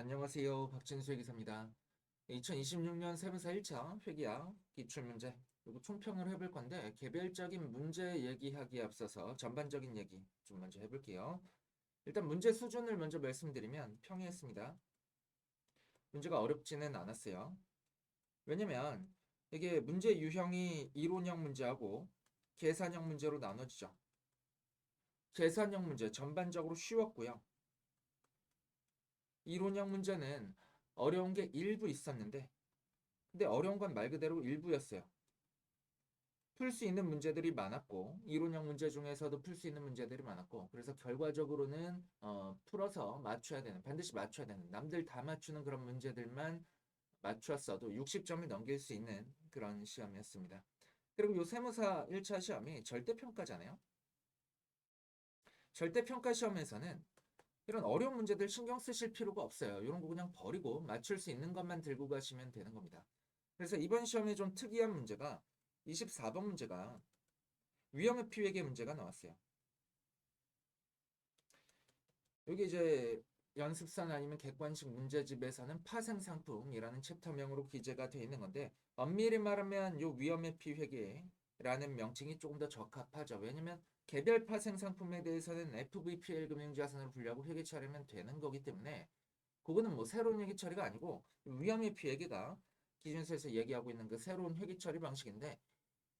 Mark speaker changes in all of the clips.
Speaker 1: 안녕하세요. 박진수 회계사입니다. 2026년 세무사 1차 회계학 기출문제 그리고 총평을 해볼 건데 개별적인 문제 얘기하기에 앞서서 전반적인 얘기 좀 먼저 해볼게요. 일단 문제 수준을 먼저 말씀드리면 평이했습니다. 문제가 어렵지는 않았어요. 왜냐면 이게 문제 유형이 이론형 문제하고 계산형 문제로 나눠지죠. 계산형 문제 전반적으로 쉬웠고요. 이론형 문제는 어려운 게 일부 있었는데 근데 어려운 건 말 그대로 일부였어요. 풀 수 있는 문제들이 많았고 이론형 문제 중에서도 풀 수 있는 문제들이 많았고 그래서 결과적으로는 풀어서 맞춰야 되는 반드시 맞춰야 되는 남들 다 맞추는 그런 문제들만 맞췄어도 60점을 넘길 수 있는 그런 시험이었습니다. 그리고 요 세무사 1차 시험이 절대평가잖아요. 절대평가 시험에서는 이런 어려운 문제들 신경 쓰실 필요가 없어요. 이런 거 그냥 버리고 맞출 수 있는 것만 들고 가시면 되는 겁니다. 그래서 이번 시험에 좀 특이한 문제가 24번 문제가 위험의 피해계 문제가 나왔어요. 여기 이제 연습선 아니면 객관식 문제집에서는 파생상품이라는 챕터명으로 기재가 되어 있는 건데 엄밀히 말하면 요 위험의 피회계라는 명칭이 조금 더 적합하죠. 왜냐면 개별 파생상품에 대해서는 FVPL 금융자산으로 분류하고 회계 처리하면 되는 거기 때문에 그거는 뭐 새로운 회계 처리가 아니고 위험의 피해계가 기준서에서 얘기하고 있는 그 새로운 회계 처리 방식인데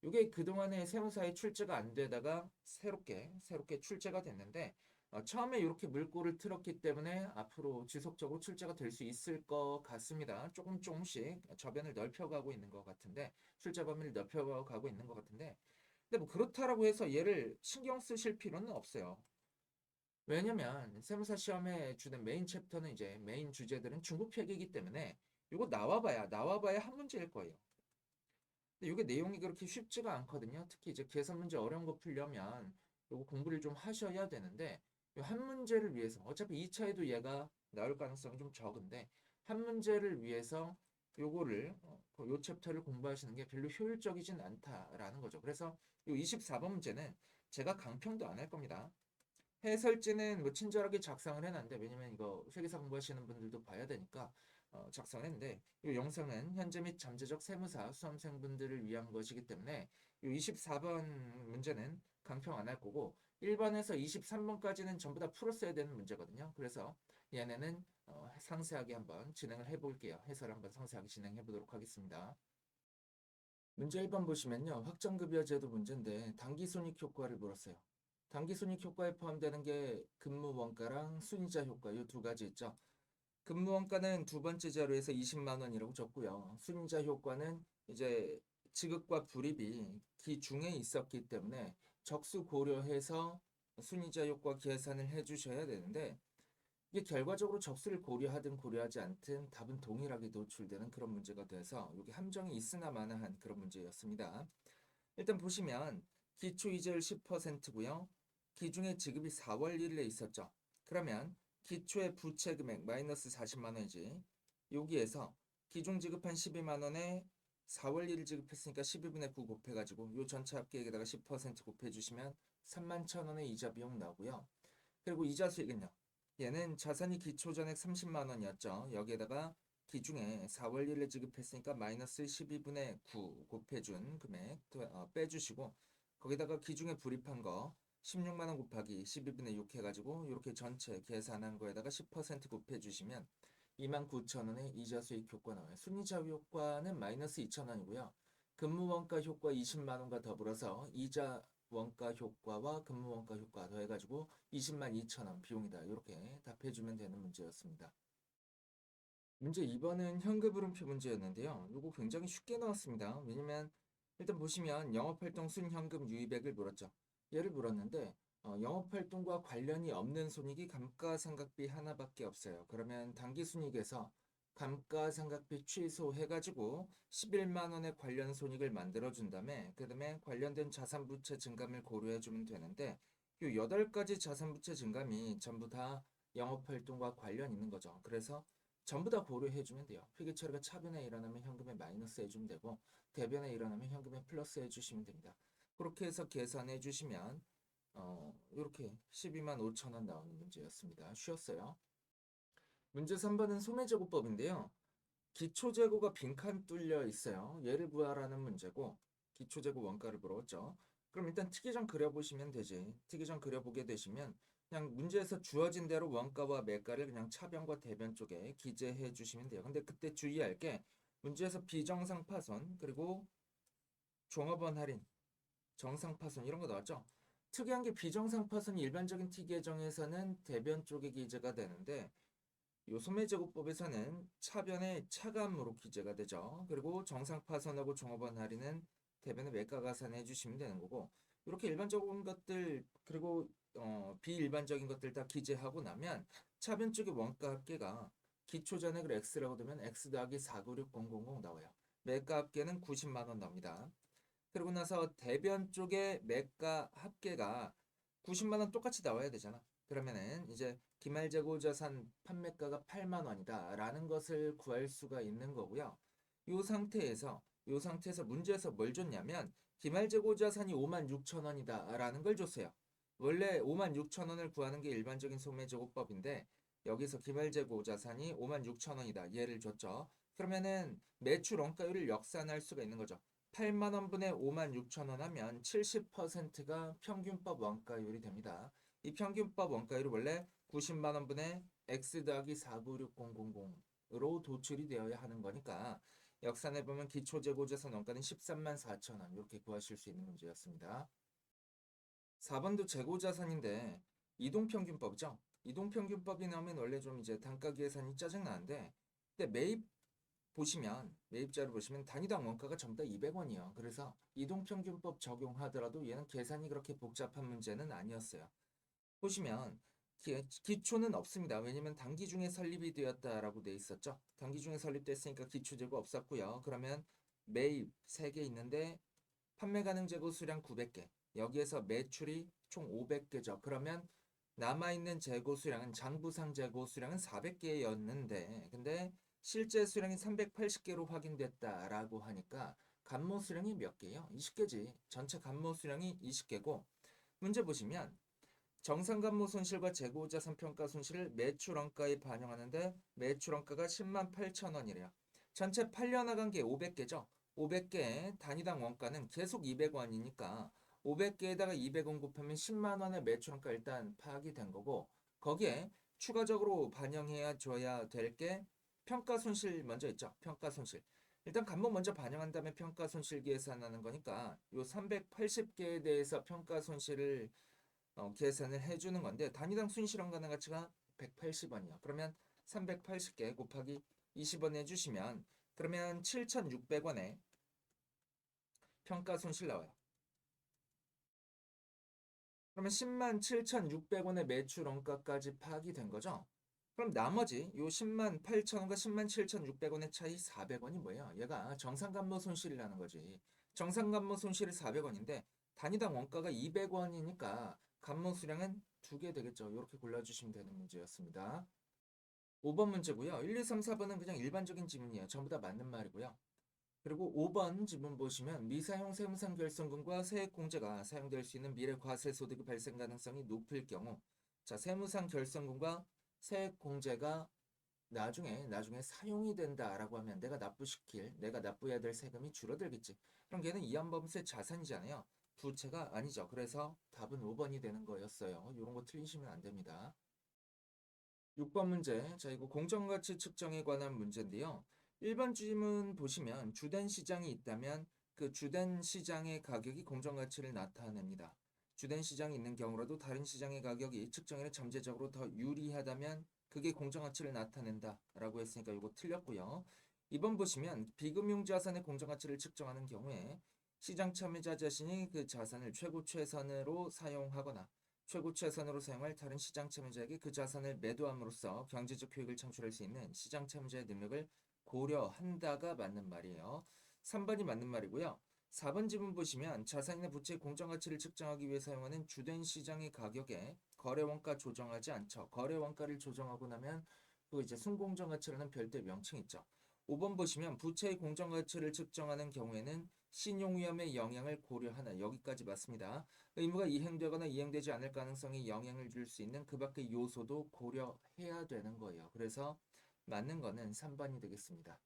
Speaker 1: 이게 그동안에 세무사에 출제가 안 되다가 새롭게 출제가 됐는데 처음에 이렇게 물꼬를 틀었기 때문에 앞으로 지속적으로 출제가 될 수 있을 것 같습니다. 조금씩 저변을 넓혀가고 있는 것 같은데 출제 범위를 넓혀가고 있는 것 같은데 근데 뭐 그렇다라고 해서 얘를 신경 쓰실 필요는 없어요. 왜냐면 세무사 시험에 주된 메인 챕터는 이제 메인 주제들은 중국 회계이기 때문에 이거 나와봐야 한 문제일 거예요. 근데 이게 내용이 그렇게 쉽지가 않거든요. 특히 이제 계산 문제 어려운 거 풀려면 요거 공부를 좀 하셔야 되는데 이 한 문제를 위해서 어차피 2차에도 얘가 나올 가능성이 좀 적은데 한 문제를 위해서 요거를 요 챕터를 공부하시는 게 별로 효율적이진 않다라는 거죠. 그래서 요 24번 문제는 제가 강평도 안 할 겁니다. 해설지는 뭐 친절하게 작성을 해놨는데 왜냐면 이거 회계사 공부하시는 분들도 봐야 되니까 작성을 했는데 이 영상은 현재 및 잠재적 세무사 수험생분들을 위한 것이기 때문에 이 24번 문제는 강평 안 할 거고 1번에서 23번까지는 전부 다 풀었어야 되는 문제거든요. 그래서 얘네는 상세하게 한번 진행을 해볼게요. 해설 한번 상세하게 진행해 보도록 하겠습니다. 문제 1번 보시면요. 확정급여 제도 문제인데 단기손익 효과를 물었어요. 단기손익 효과에 포함되는 게 근무원가랑 순이자 효과 이 두 가지 있죠. 근무원가는 두 번째 자료에서 20만 원이라고 적고요. 순이자 효과는 이제 지급과 불이익이 기중에 있었기 때문에 적수 고려해서 순이자 효과 계산을 해주셔야 되는데 이게 결과적으로 접수를 고려하든 고려하지 않든 답은 동일하게 노출되는 그런 문제가 돼서 이게 함정이 있으나 마나한 그런 문제였습니다. 일단 보시면 기초이자율 10%고요. 기중에 지급이 4월 1일에 있었죠. 그러면 기초의 부채 금액 마이너스 40만 원이지. 여기에서 기중 지급한 12만 원에 4월 1일 지급했으니까 12분의 9 곱해가지고 요 전체 합계액에다가 10% 곱해주시면 3만 1,000원의 이자 비용 나오고요. 그리고 이자 수익은요. 얘는 자산이 기초 전액 30만 원이었죠. 여기에다가 기중에 4월 1일에 지급했으니까 마이너스 12분의 9 곱해준 금액 빼주시고 거기다가 기중에 불입한 거 16만 원 곱하기 12분의 6 해가지고 이렇게 전체 계산한 거에다가 10% 곱해주시면 29,000원의 이자 수익 효과 나와요. 순이자 효과는 마이너스 2,000원이고요. 근무원가 효과 20만 원과 더불어서 이자 원가 효과와 근무 원가 효과 더해가지고 20만 2천 원 비용이다. 이렇게 답해주면 되는 문제였습니다. 문제 2번은 현금흐름표 문제였는데요. 이거 굉장히 쉽게 나왔습니다. 왜냐면 일단 보시면 영업활동 순현금 유입액을 물었죠. 얘를 물었는데 영업활동과 관련이 없는 손익이 감가상각비 하나밖에 없어요. 그러면 당기순이익에서 감가상각비 취소해가지고 11만 원의 관련 손익을 만들어준 다음에 그 다음에 관련된 자산부채 증감을 고려해주면 되는데 이 8가지 자산부채 증감이 전부 다 영업활동과 관련 있는 거죠. 그래서 전부 다 고려해주면 돼요. 회계 처리가 차변에 일어나면 현금에 마이너스 해주면 되고 대변에 일어나면 현금에 플러스 해주시면 됩니다. 그렇게 해서 계산해 주시면 이렇게 12만 5천 원 나오는 문제였습니다. 쉬웠어요. 문제 3번은 소매제곱법인데요. 기초재고가 빈칸 뚫려 있어요. 얘를 구하라는 문제고 기초재고 원가를 물었죠. 그럼 일단 특이점 그려보시면 되지. 특이점 그려보게 되시면 그냥 문제에서 주어진 대로 원가와 매가를 그냥 차변과 대변 쪽에 기재해 주시면 돼요. 근데 그때 주의할 게 문제에서 비정상 파손 그리고 종업원 할인, 정상 파손 이런 거 나왔죠. 특이한 게 비정상 파손이 일반적인 T 계정에서는 대변 쪽에 기재가 되는데 요 소매제곱법에서는 차변의 차감으로 기재가 되죠. 그리고 정상 파손하고 종업원 할인은 대변의 매가 가산해 주시면 되는 거고 이렇게 일반적인 것들 그리고 비일반적인 것들 다 기재하고 나면 차변 쪽의 원가 합계가 기초 잔액을 X라고 두면 X 더하기 496000 나와요. 매가 합계는 90만 원 나옵니다. 그리고 나서 대변 쪽의 매가 합계가 90만 원 똑같이 나와야 되잖아. 그러면은 이제 기말재고 자산 판매가가 8만 원이다 라는 것을 구할 수가 있는 거고요. 이 상태에서 문제에서 뭘 줬냐면 기말재고 자산이 5만 6천 원이다 라는 걸 줬어요. 원래 5만 6천 원을 구하는 게 일반적인 소매제곱법인데 여기서 기말재고 자산이 5만 6천 원이다 얘를 줬죠. 그러면은 매출 원가율을 역산할 수가 있는 거죠. 8만 원분의 5만 6천 원 하면 70%가 평균법 원가율이 됩니다. 이 평균법 원가율이 원래 90만 원분의 x 더하기 496000으로 도출이 되어야 하는 거니까 역산해보면 기초재고자산 원가는 13만 4천 원 이렇게 구하실 수 있는 문제였습니다. 4번도 재고자산인데 이동평균법이죠. 이동평균법이 나오면 원래 좀 이제 단가 계산이 짜증나는데 근데 매입자를 보시면 단위당 원가가 전부 다 200원이에요. 그래서 이동평균법 적용하더라도 얘는 계산이 그렇게 복잡한 문제는 아니었어요. 보시면 기초는 없습니다. 왜냐면 단기 중에 설립이 되었다라고 돼 있었죠. 단기 중에 설립됐으니까 기초재고 없었고요. 그러면 매입 3개 있는데 판매 가능 재고 수량 900개. 여기에서 매출이 총 500개죠. 그러면 남아있는 재고 수량은 장부상 재고 수량은 400개였는데 근데 실제 수량이 380개로 확인됐다라고 하니까 간모 수량이 몇 개예요? 20개지. 전체 간모 수량이 20개고 문제 보시면 정상간모 손실과 재고자산 평가 손실을 매출원가에 반영하는데 매출원가가 10만 8천 원이래요. 전체 팔려나간 게 500개죠. 500개 단위당 원가는 계속 200원이니까 500개에다가 200원 곱하면 10만 원의 매출원가 일단 파악이 된 거고 거기에 추가적으로 반영해야 줘야 될 게 평가 손실 먼저 있죠. 평가 손실. 일단 간모 먼저 반영한 다음에 평가 손실 계산하는 거니까 요 380개에 대해서 평가 손실을 계산을 해주는 건데 단위당 순실원가능 가치가 180원이요. 그러면 380개 곱하기 20원 해주시면 그러면 7,600원에 평가 손실 나와요. 그러면 10만 7,600원의 매출 원가까지 파악이 된 거죠. 그럼 나머지 요 10만 8천원과 10만 7,600원의 차이 400원이 뭐예요? 얘가 정상간모 손실이라는 거지. 정상간모 손실이 400원인데 단위당 원가가 200원이니까 간모 수량은 2개 되겠죠. 이렇게 골라주시면 되는 문제였습니다. 5번 문제고요. 1, 2, 3, 4번은 그냥 일반적인 지문이에요. 전부 다 맞는 말이고요. 그리고 5번 지문 보시면 미사용 세무상 결손금과 세액공제가 사용될 수 있는 미래 과세 소득의 발생 가능성이 높을 경우 자 세무상 결손금과 세액공제가 나중에 사용이 된다라고 하면 내가 납부해야 될 세금이 줄어들겠지. 그럼 걔는 이한범세 자산이잖아요. 부채가 아니죠. 그래서 답은 5번이 되는 거였어요. 이런 거 틀리시면 안 됩니다. 6번 문제. 자, 이거 공정가치 측정에 관한 문제인데요. 1번 질문 보시면 주된 시장이 있다면 그 주된 시장의 가격이 공정가치를 나타냅니다. 주된 시장이 있는 경우라도 다른 시장의 가격이 측정에는 잠재적으로 더 유리하다면 그게 공정가치를 나타낸다라고 했으니까 이거 틀렸고요. 2번 보시면 비금융 자산의 공정가치를 측정하는 경우에 시장 참여자 자신이 그 자산을 최고 최선으로 사용하거나 최고 최선으로 사용할 다른 시장 참여자에게 그 자산을 매도함으로써 경제적 효익을 창출할 수 있는 시장 참여자의 능력을 고려한다가 맞는 말이에요. 3번이 맞는 말이고요. 4번 지문 보시면 자산이나 부채의 공정가치를 측정하기 위해 사용하는 주된 시장의 가격에 거래원가 조정하지 않죠. 거래원가를 조정하고 나면 그 이제 순공정가치라는 별도의 명칭이 있죠. 5번 보시면 부채의 공정가치를 측정하는 경우에는 신용위험의 영향을 고려하나 여기까지 맞습니다. 의무가 이행되거나 이행되지 않을 가능성에 영향을 줄 수 있는 그 밖의 요소도 고려해야 되는 거예요. 그래서 맞는 거는 3번이 되겠습니다.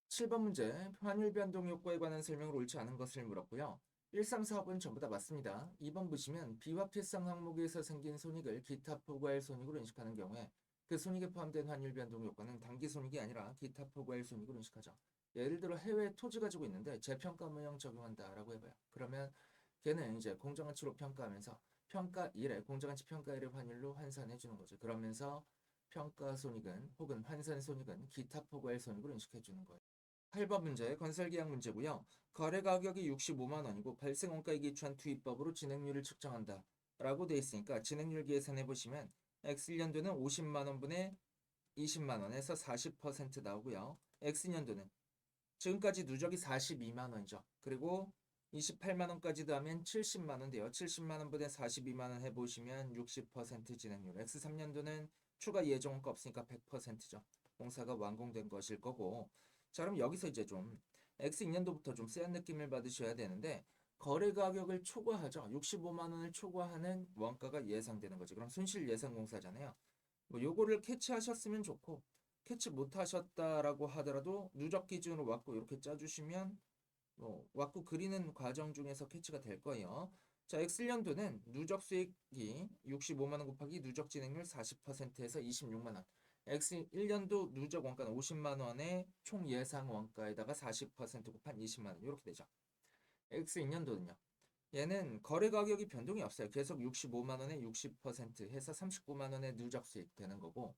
Speaker 1: 7번 문제, 환율 변동 효과에 관한 설명을 옳지 않은 것을 물었고요. 1, 3, 4번 전부 다 맞습니다. 2번 보시면 비화폐성 항목에서 생긴 손익을 기타 포괄 손익으로 인식하는 경우에 그 손익에 포함된 환율 변동 효과는 단기 손익이 아니라 기타 포괄 손익으로 인식하죠. 예를 들어 해외 토지 가지고 있는데 재평가 모형 적용한다라고 해봐요. 그러면 걔는 이제 공정가치로 평가하면서 평가 1에 공정가치 평가 1의 환율로 환산해 주는 거죠. 그러면서 평가 손익은 혹은 환산 손익은 기타 포괄 손익으로 인식해 주는 거예요. 8번 문제 건설계약 문제고요. 거래 가격이 65만 원이고 발생 원가액이 기초한 투입법으로 진행률을 측정한다 라고 되어 있으니까 진행률 계산해 보시면 X년도는 50만 원분의 20만 원에서 40% 나오고요. X년도는 지금까지 누적이 42만 원이죠. 그리고 28만 원까지 더하면 70만 원 돼요. 70만 원분의 42만 원 해보시면 60% 진행률. X3년도는 추가 예정원가 없으니까 100%죠. 공사가 완공된 것일 거고. 자, 그럼 여기서 이제 좀 X2년도부터 좀 쎄한 느낌을 받으셔야 되는데 거래 가격을 초과하죠. 65만 원을 초과하는 원가가 예상되는 거죠. 그럼 손실 예상 공사잖아요. 뭐 요거를 캐치하셨으면 좋고 캐치 못하셨다라고 하더라도 누적 기준으로 왁구 이렇게 짜주시면 뭐 왁구 그리는 과정 중에서 캐치가 될 거예요. 자, X년도는 누적 수익이 65만 원 곱하기 누적 진행률 40%에서 26만 원. X1년도 누적 원가는 50만 원에 총 예상 원가에다가 40% 곱한 20만 원 이렇게 되죠. X2년도는요. 얘는 거래 가격이 변동이 없어요. 계속 65만 원에 60% 해서 39만 원의 누적 수익 되는 거고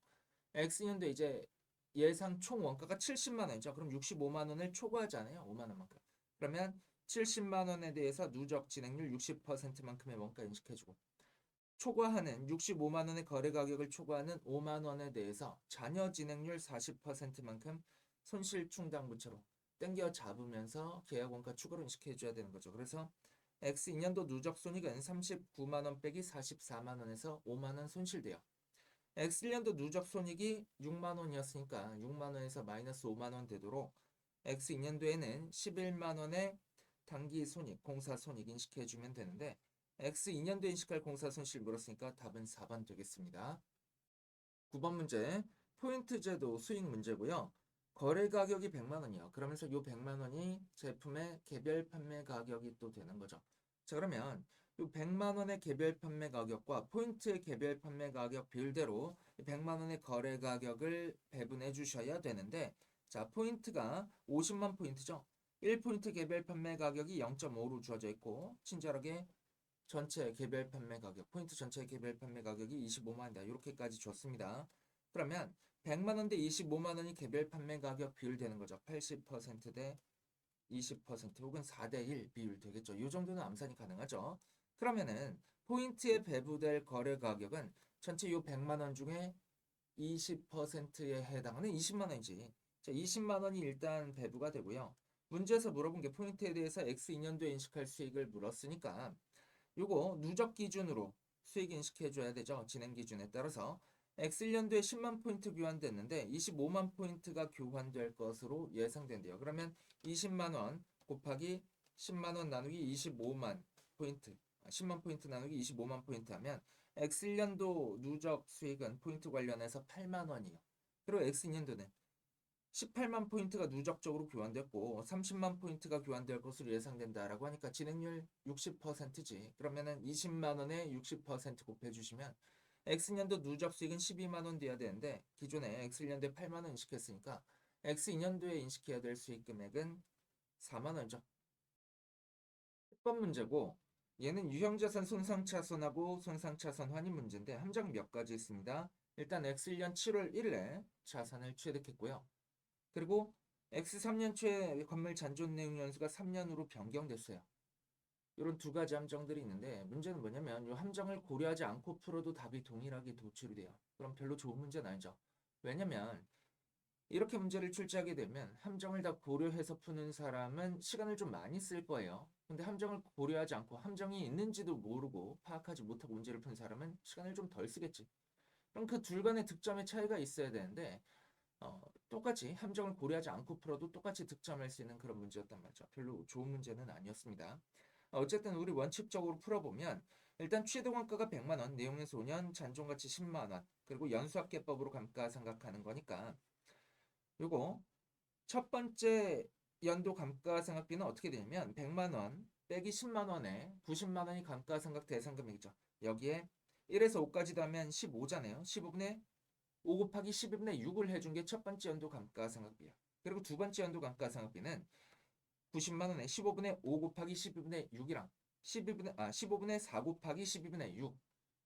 Speaker 1: X년도 이제 예상 총 원가가 70만 원이죠. 그럼 65만 원을 초과하잖아요. 5만 원만큼. 그러면 70만 원에 대해서 누적 진행률 60%만큼의 원가 인식해주고 초과하는 65만 원의 거래 가격을 초과하는 5만 원에 대해서 잔여 진행률 40%만큼 손실 충당 부채로 땡겨 잡으면서 계약 원가 추가로 인식해줘야 되는 거죠. 그래서 X2년도 누적 손익은 39만 원 빼기 44만 원에서 5만 원 손실돼요. X1년도 누적 손익이 6만 원이었으니까 6만 원에서 마이너스 5만 원 되도록 X2년도에는 11만 원의 단기 손익, 공사 손익 인식해주면 되는데 X2년도 인식할 공사 손실 물었으니까 답은 4번 되겠습니다. 9번 문제 포인트 제도 수익 문제고요. 거래 가격이 100만 원이요. 그러면서 이 100만 원이 제품의 개별 판매 가격이 또 되는 거죠. 자, 그러면 이 100만 원의 개별 판매 가격과 포인트의 개별 판매 가격 비율대로 100만 원의 거래 가격을 배분해 주셔야 되는데 자, 포인트가 50만 포인트죠. 1포인트 개별 판매 가격이 0.5로 주어져 있고 친절하게 전체 개별 판매 가격, 포인트 전체 개별 판매 가격이 25만 원이다. 이렇게까지 줬습니다. 그러면 100만 원 대 25만 원이 개별 판매 가격 비율 되는 거죠. 80%대 20% 혹은 4대 1 비율 되겠죠. 이 정도는 암산이 가능하죠. 그러면은 포인트에 배부될 거래 가격은 전체 요 100만 원 중에 20%에 해당하는 20만 원이지. 자, 20만 원이 일단 배부가 되고요. 문제에서 물어본 게 포인트에 대해서 X2년도에 인식할 수익을 물었으니까 요거 누적 기준으로 수익 인식해 줘야 되죠. 진행 기준에 따라서 X1년도에 10만 포인트 교환됐는데 25만 포인트가 교환될 것으로 예상된대요. 그러면 20만 원 곱하기 10만 원 나누기 25만 포인트 10만 포인트 나누기 25만 포인트 하면 X1년도 누적 수익은 포인트 관련해서 8만 원이에요. 그리고 X2년도는 18만 포인트가 누적적으로 교환됐고 30만 포인트가 교환될 것으로 예상된다라고 하니까 진행률 60%지. 그러면은 20만 원에 60% 곱해주시면 X년도 누적 수익은 12만 원 돼야 되는데 기존에 X년도에 8만 원 인식했으니까 X2년도에 인식해야 될 수익 금액은 4만 원이죠. 10번 문제고 얘는 유형자산 손상차손하고 손상차손 환입 문제인데 함정 몇 가지 있습니다. 일단 X1년 7월 1일에 자산을 취득했고요. 그리고 X3년 초에 건물 잔존 내용 연수가 3년으로 변경됐어요. 이런 두 가지 함정들이 있는데 문제는 뭐냐면 이 함정을 고려하지 않고 풀어도 답이 동일하게 도출이 돼요. 그럼 별로 좋은 문제는 아니죠. 왜냐면 이렇게 문제를 출제하게 되면 함정을 다 고려해서 푸는 사람은 시간을 좀 많이 쓸 거예요. 근데 함정을 고려하지 않고 함정이 있는지도 모르고 파악하지 못하고 문제를 푼 사람은 시간을 좀 덜 쓰겠지. 그럼 그 둘 간의 득점의 차이가 있어야 되는데 똑같이 함정을 고려하지 않고 풀어도 똑같이 득점할 수 있는 그런 문제였단 말이죠. 별로 좋은 문제는 아니었습니다. 어쨌든 우리 원칙적으로 풀어보면 일단 취득원가가 100만 원, 내용연수 5년, 잔존가치 10만 원, 그리고 연수학계법으로 감가상각하는 거니까 요거 첫 번째 연도 감가상각비는 어떻게 되냐면 100만 원 빼기 10만 원에 90만 원이 감가상각 대상 금액이죠. 여기에 1에서 5까지 더하면 15잖아요. 15분의 5 곱하기 12분의 6을 해준 게 첫 번째 연도 감가상각비야. 그리고 두 번째 연도 감가상각비는 90만 원에 15분의 5 곱하기 12분의 6이랑 15분의 4 곱하기 12분의 6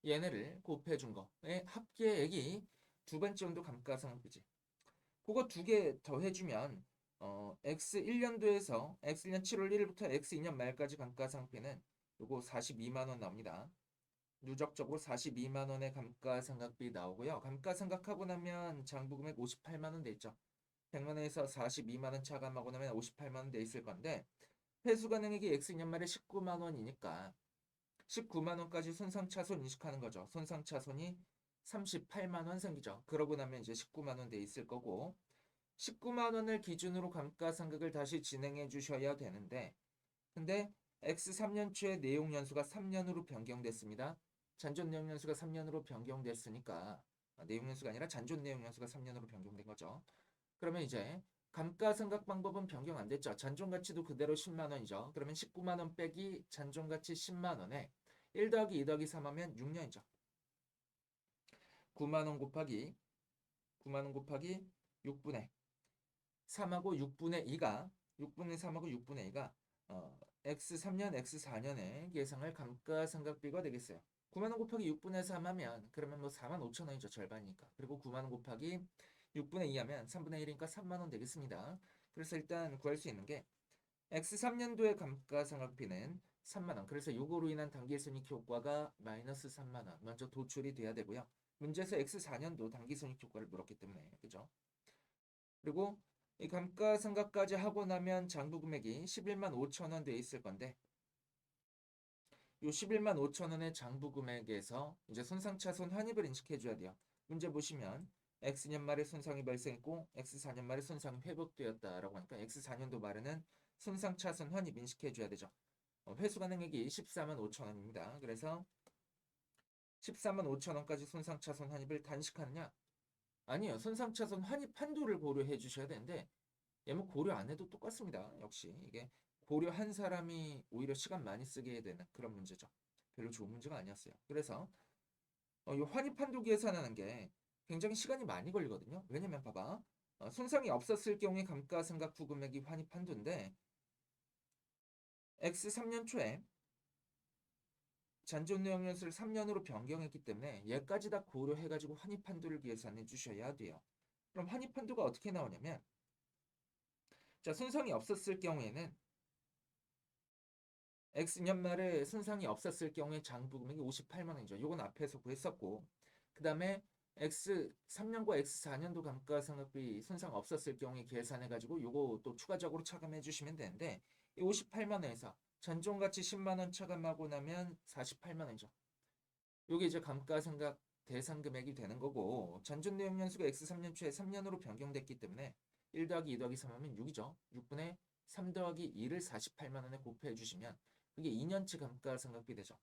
Speaker 1: 얘네를 곱해준 거의 합계액이 두 번째 연도 감가상각비지. 그거 두 개 더해주면 X1년도에서 X1년 7월 1일부터 X2년 말까지 감가상각비는 요거 42만 원 나옵니다. 누적적으로 42만 원의 감가상각비 나오고요. 감가상각하고 나면 장부금액 58만 원 돼 있죠. 100만 원에서 42만 원 차감하고 나면 58만 원 돼 있을 건데 회수 가능액이 X년 말에 19만 원이니까 19만 원까지 손상차손 인식하는 거죠. 손상차손이 38만 원 생기죠. 그러고 나면 이제 19만 원 돼 있을 거고 19만 원을 기준으로 감가상각을 다시 진행해 주셔야 되는데 근데 X 3년 초에 내용 연수가 3년으로 변경됐습니다. 잔존 내용 연수가 3년으로 변경됐으니까 내용 연수가 아니라 잔존 내용 연수가 3년으로 변경된 거죠. 그러면 이제 감가상각 방법은 변경 안 됐죠. 잔존 가치도 그대로 10만 원이죠. 그러면 19만 원 빼기 잔존 가치 10만 원에 1 더하기 2 더하기 3 하면 6년이죠. 9만 원 곱하기 6분의 3하고 6분의 2가 6분의 3하고 6분의 2가 X3년, X4년의 예상할 감가상각비가 되겠어요. 9만원 곱하기 6분의 3 하면 그러면 뭐 4만 5천 원이죠. 절반이니까. 그리고 9만원 곱하기 6분의 2 하면 3분의 1이니까 3만원 되겠습니다. 그래서 일단 구할 수 있는 게 X3년도의 감가상각비는 3만원. 그래서 요거로 인한 단기순이익 효과가 마이너스 3만원. 먼저 도출이 돼야 되고요. 문제에서 X4년도 단기순이익 효과를 물었기 때문에 그죠? 그리고 이 감가상각까지 하고 나면 장부금액이 11만 5천 원 돼 있을 건데 요 11만 5천 원의 장부금액에서 이제 손상차손 환입을 인식해 줘야 돼요. 문제 보시면 X년 말에 손상이 발생했고 X4년 말에 손상이 회복되었다라고 하니까 X4년도 말에는 손상차손 환입 인식해 줘야 되죠. 회수 가능액이 14만 5천 원입니다. 그래서 14만 5천 원까지 손상차손 환입을 단식하느냐? 아니요. 손상차손 환입 한도를 고려해 주셔야 되는데 얘뭐 고려 안 해도 똑같습니다. 역시 이게 고려한 사람이 오히려 시간 많이 쓰게 되는 그런 문제죠. 별로 좋은 문제가 아니었어요. 그래서 이 환입 한도 계산하는 게 굉장히 시간이 많이 걸리거든요. 왜냐면 봐봐. 손상이 없었을 경우에 감가상각 부금액이 환입 한도인데 X 3년 초에 잔존 내용 연수를 3년으로 변경했기 때문에 얘까지 다 고려해가지고 환입 한도를 계산해 주셔야 돼요. 그럼 환입 한도가 어떻게 나오냐면 자, 손상이 없었을 경우에는 X년 말에 손상이 없었을 경우에 장부금액이 58만 원이죠. 요건 앞에서 구했었고 그 다음에 X 3년과 X 4년도 감가상각비 손상 없었을 경우에 계산해가지고 요거 또 추가적으로 차감해 주시면 되는데 이 58만 원에서 잔존가치 10만 원 차감하고 나면 48만 원이죠. 요게 이제 감가상각 대상 금액이 되는 거고 잔존 내용 연수가 X 3년 초에 3년으로 변경됐기 때문에 1 더하기 2 더하기 3 하면 6이죠. 6분의 3 더하기 2를 48만 원에 곱해 주시면 그게 2년치 감가상각비 되죠.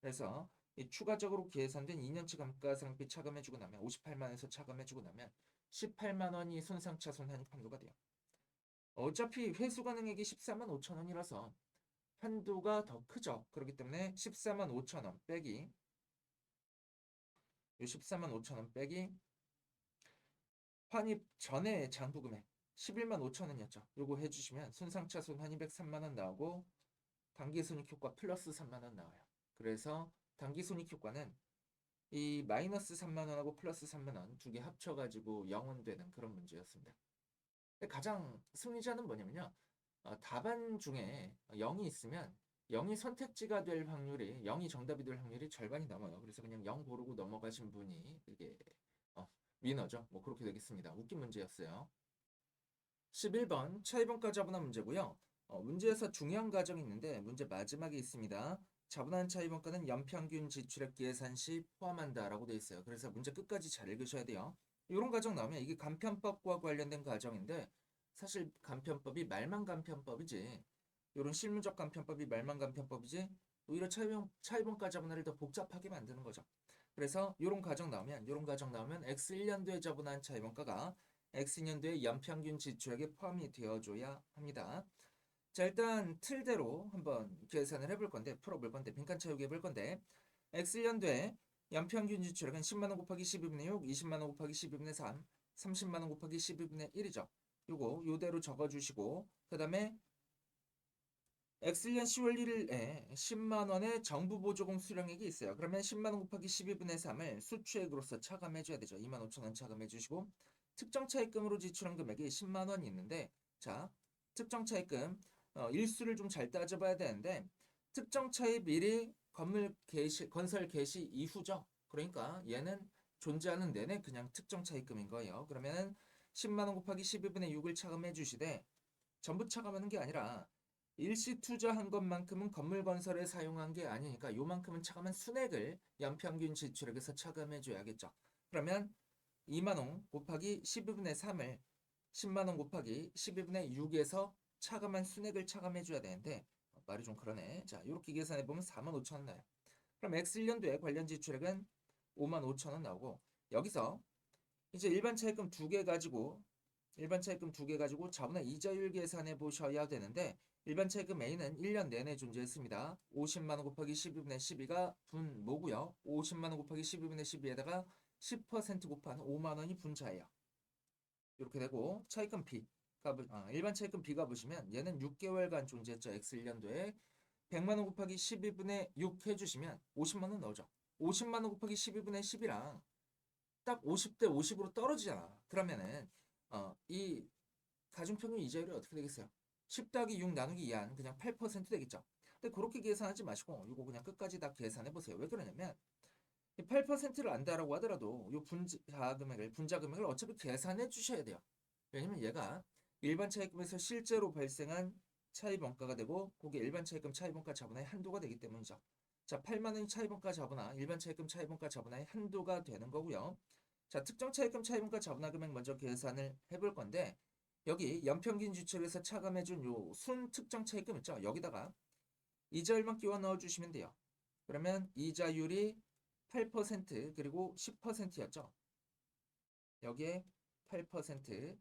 Speaker 1: 그래서 이 추가적으로 계산된 2년치 감가상각비 차감해주고 나면 58만 원에서 차감해주고 나면 18만 원이 손상차손 환입 한도가 돼요. 어차피 회수 가능액이 14만 5천 원이라서 한도가 더 크죠. 그렇기 때문에 14만 5천 원 빼기 요 14만 5천 원 빼기 환입 전에 장부금액 11만 5천 원이었죠. 요거 해주시면 손상차손 환입액 3만 원 나오고 단기손익 효과 플러스 3만 원 나와요. 그래서 단기손익 효과는 이 마이너스 3만 원하고 플러스 3만 원 두 개 합쳐가지고 0원 되는 그런 문제였습니다. 가장 승리자는 뭐냐면요. 답안 중에 0이 있으면 0이 선택지가 될 확률이 0이 정답이 될 확률이 절반이 넘어요. 그래서 그냥 0 고르고 넘어가신 분이 이게 위너죠. 뭐 그렇게 되겠습니다. 웃긴 문제였어요. 11번 차이번과 자분한 문제고요. 문제에서 중요한 과정이 있는데 문제 마지막에 있습니다. 자분한 차이번가는 연평균 지출액 계산 시 포함한다라고 되어 있어요. 그래서 문제 끝까지 잘 읽으셔야 돼요. 이런 가정 나오면 이게 간편법과 관련된 가정인데 사실 간편법이 말만 간편법이지 이런 실무적 간편법이 말만 간편법이지 오히려 차이범가 자본화를 더 복잡하게 만드는 거죠. 그래서 이런 가정 나오면 X1년도에 자본한 차이범가가 X2년도에 연평균 지출액에 포함이 되어줘야 합니다. 자, 일단 틀대로 한번 계산을 해볼 건데 풀어볼 건데 빈칸 채우기 해볼 건데 X년도에 연평균 지출액은 10만원 곱하기 12분의 6, 20만원 곱하기 12분의 3, 30만원 곱하기 12분의 1이죠. 요거 요대로 적어주시고 그 다음에 X년 10월 1일에 10만원의 정부 보조금 수령액이 있어요. 그러면 10만원 곱하기 12분의 3을 수취액으로서 차감해줘야 되죠. 2만 5천원 차감해주시고 특정 차입금으로 지출한 금액이 10만원이 있는데 자 특정 차입금 일수를 좀 잘 따져봐야 되는데 특정 차입일이 건설 개시 이후죠. 그러니까 얘는 존재하는 내내 그냥 특정 차입금인 거예요. 그러면은 10만원 곱하기 12분의 6을 차감해 주시되 전부 차감하는 게 아니라 일시 투자한 것만큼은 건물 건설에 사용한 게 아니니까 요만큼은 차감한 순액을 연평균 지출액에서 차감해 줘야겠죠. 그러면 2만원 곱하기 12분의 3을 10만원 곱하기 12분의 6에서 차감한 순액을 차감해 줘야 되는데 말이 좀 그러네. 자, 이렇게 계산해 보면 4만 5천 원 나요. 그럼 X1년도에 관련 지출액은 5만 5천 원 나오고 여기서 이제 일반 차입금 두 개 가지고 자본의 이자율 계산해 보셔야 되는데 일반 차입금 A는 1년 내내 존재했습니다. 50만 원 곱하기 12분의 12가 분모고요. 50만 원 곱하기 12분의 12에다가 10% 곱한 5만 원이 분자예요. 이렇게 되고 차입금 B 일반 차입금 B가 보시면 얘는 6개월간 존재했죠. X1년도에 100만 원 곱하기 12분의 6 해주시면 50만 원 나오죠. 50만 원 곱하기 12분의 10이랑 딱 50대 50으로 떨어지잖아. 그러면은 이 가중평균 이자율이 어떻게 되겠어요? 10 더하기 6 나누기 2한 그냥 8% 되겠죠. 근데 그렇게 계산하지 마시고 이거 그냥 끝까지 다 계산해 보세요. 왜 그러냐면 8%를 안다라고 하더라도 이 분자 금액을 어차피 계산해 주셔야 돼요. 왜냐면 얘가 일반 차입금에서 실제로 발생한 차입 원가가 되고 그게 일반 차입금 차입 원가 자본화의 한도가 되기 때문이죠. 자, 8만 원이 차입 원가 자본화, 일반 차입금 차입 원가 자본화의 한도가 되는 거고요. 자, 특정 차입금 차입 원가 자본화 금액 먼저 계산을 해볼 건데 여기 연평균 지출에서 차감해준 요 순 특정 차입금 있죠? 여기다가 이자율만 끼워 넣어주시면 돼요. 그러면 이자율이 8% 그리고 10%였죠. 여기에 8%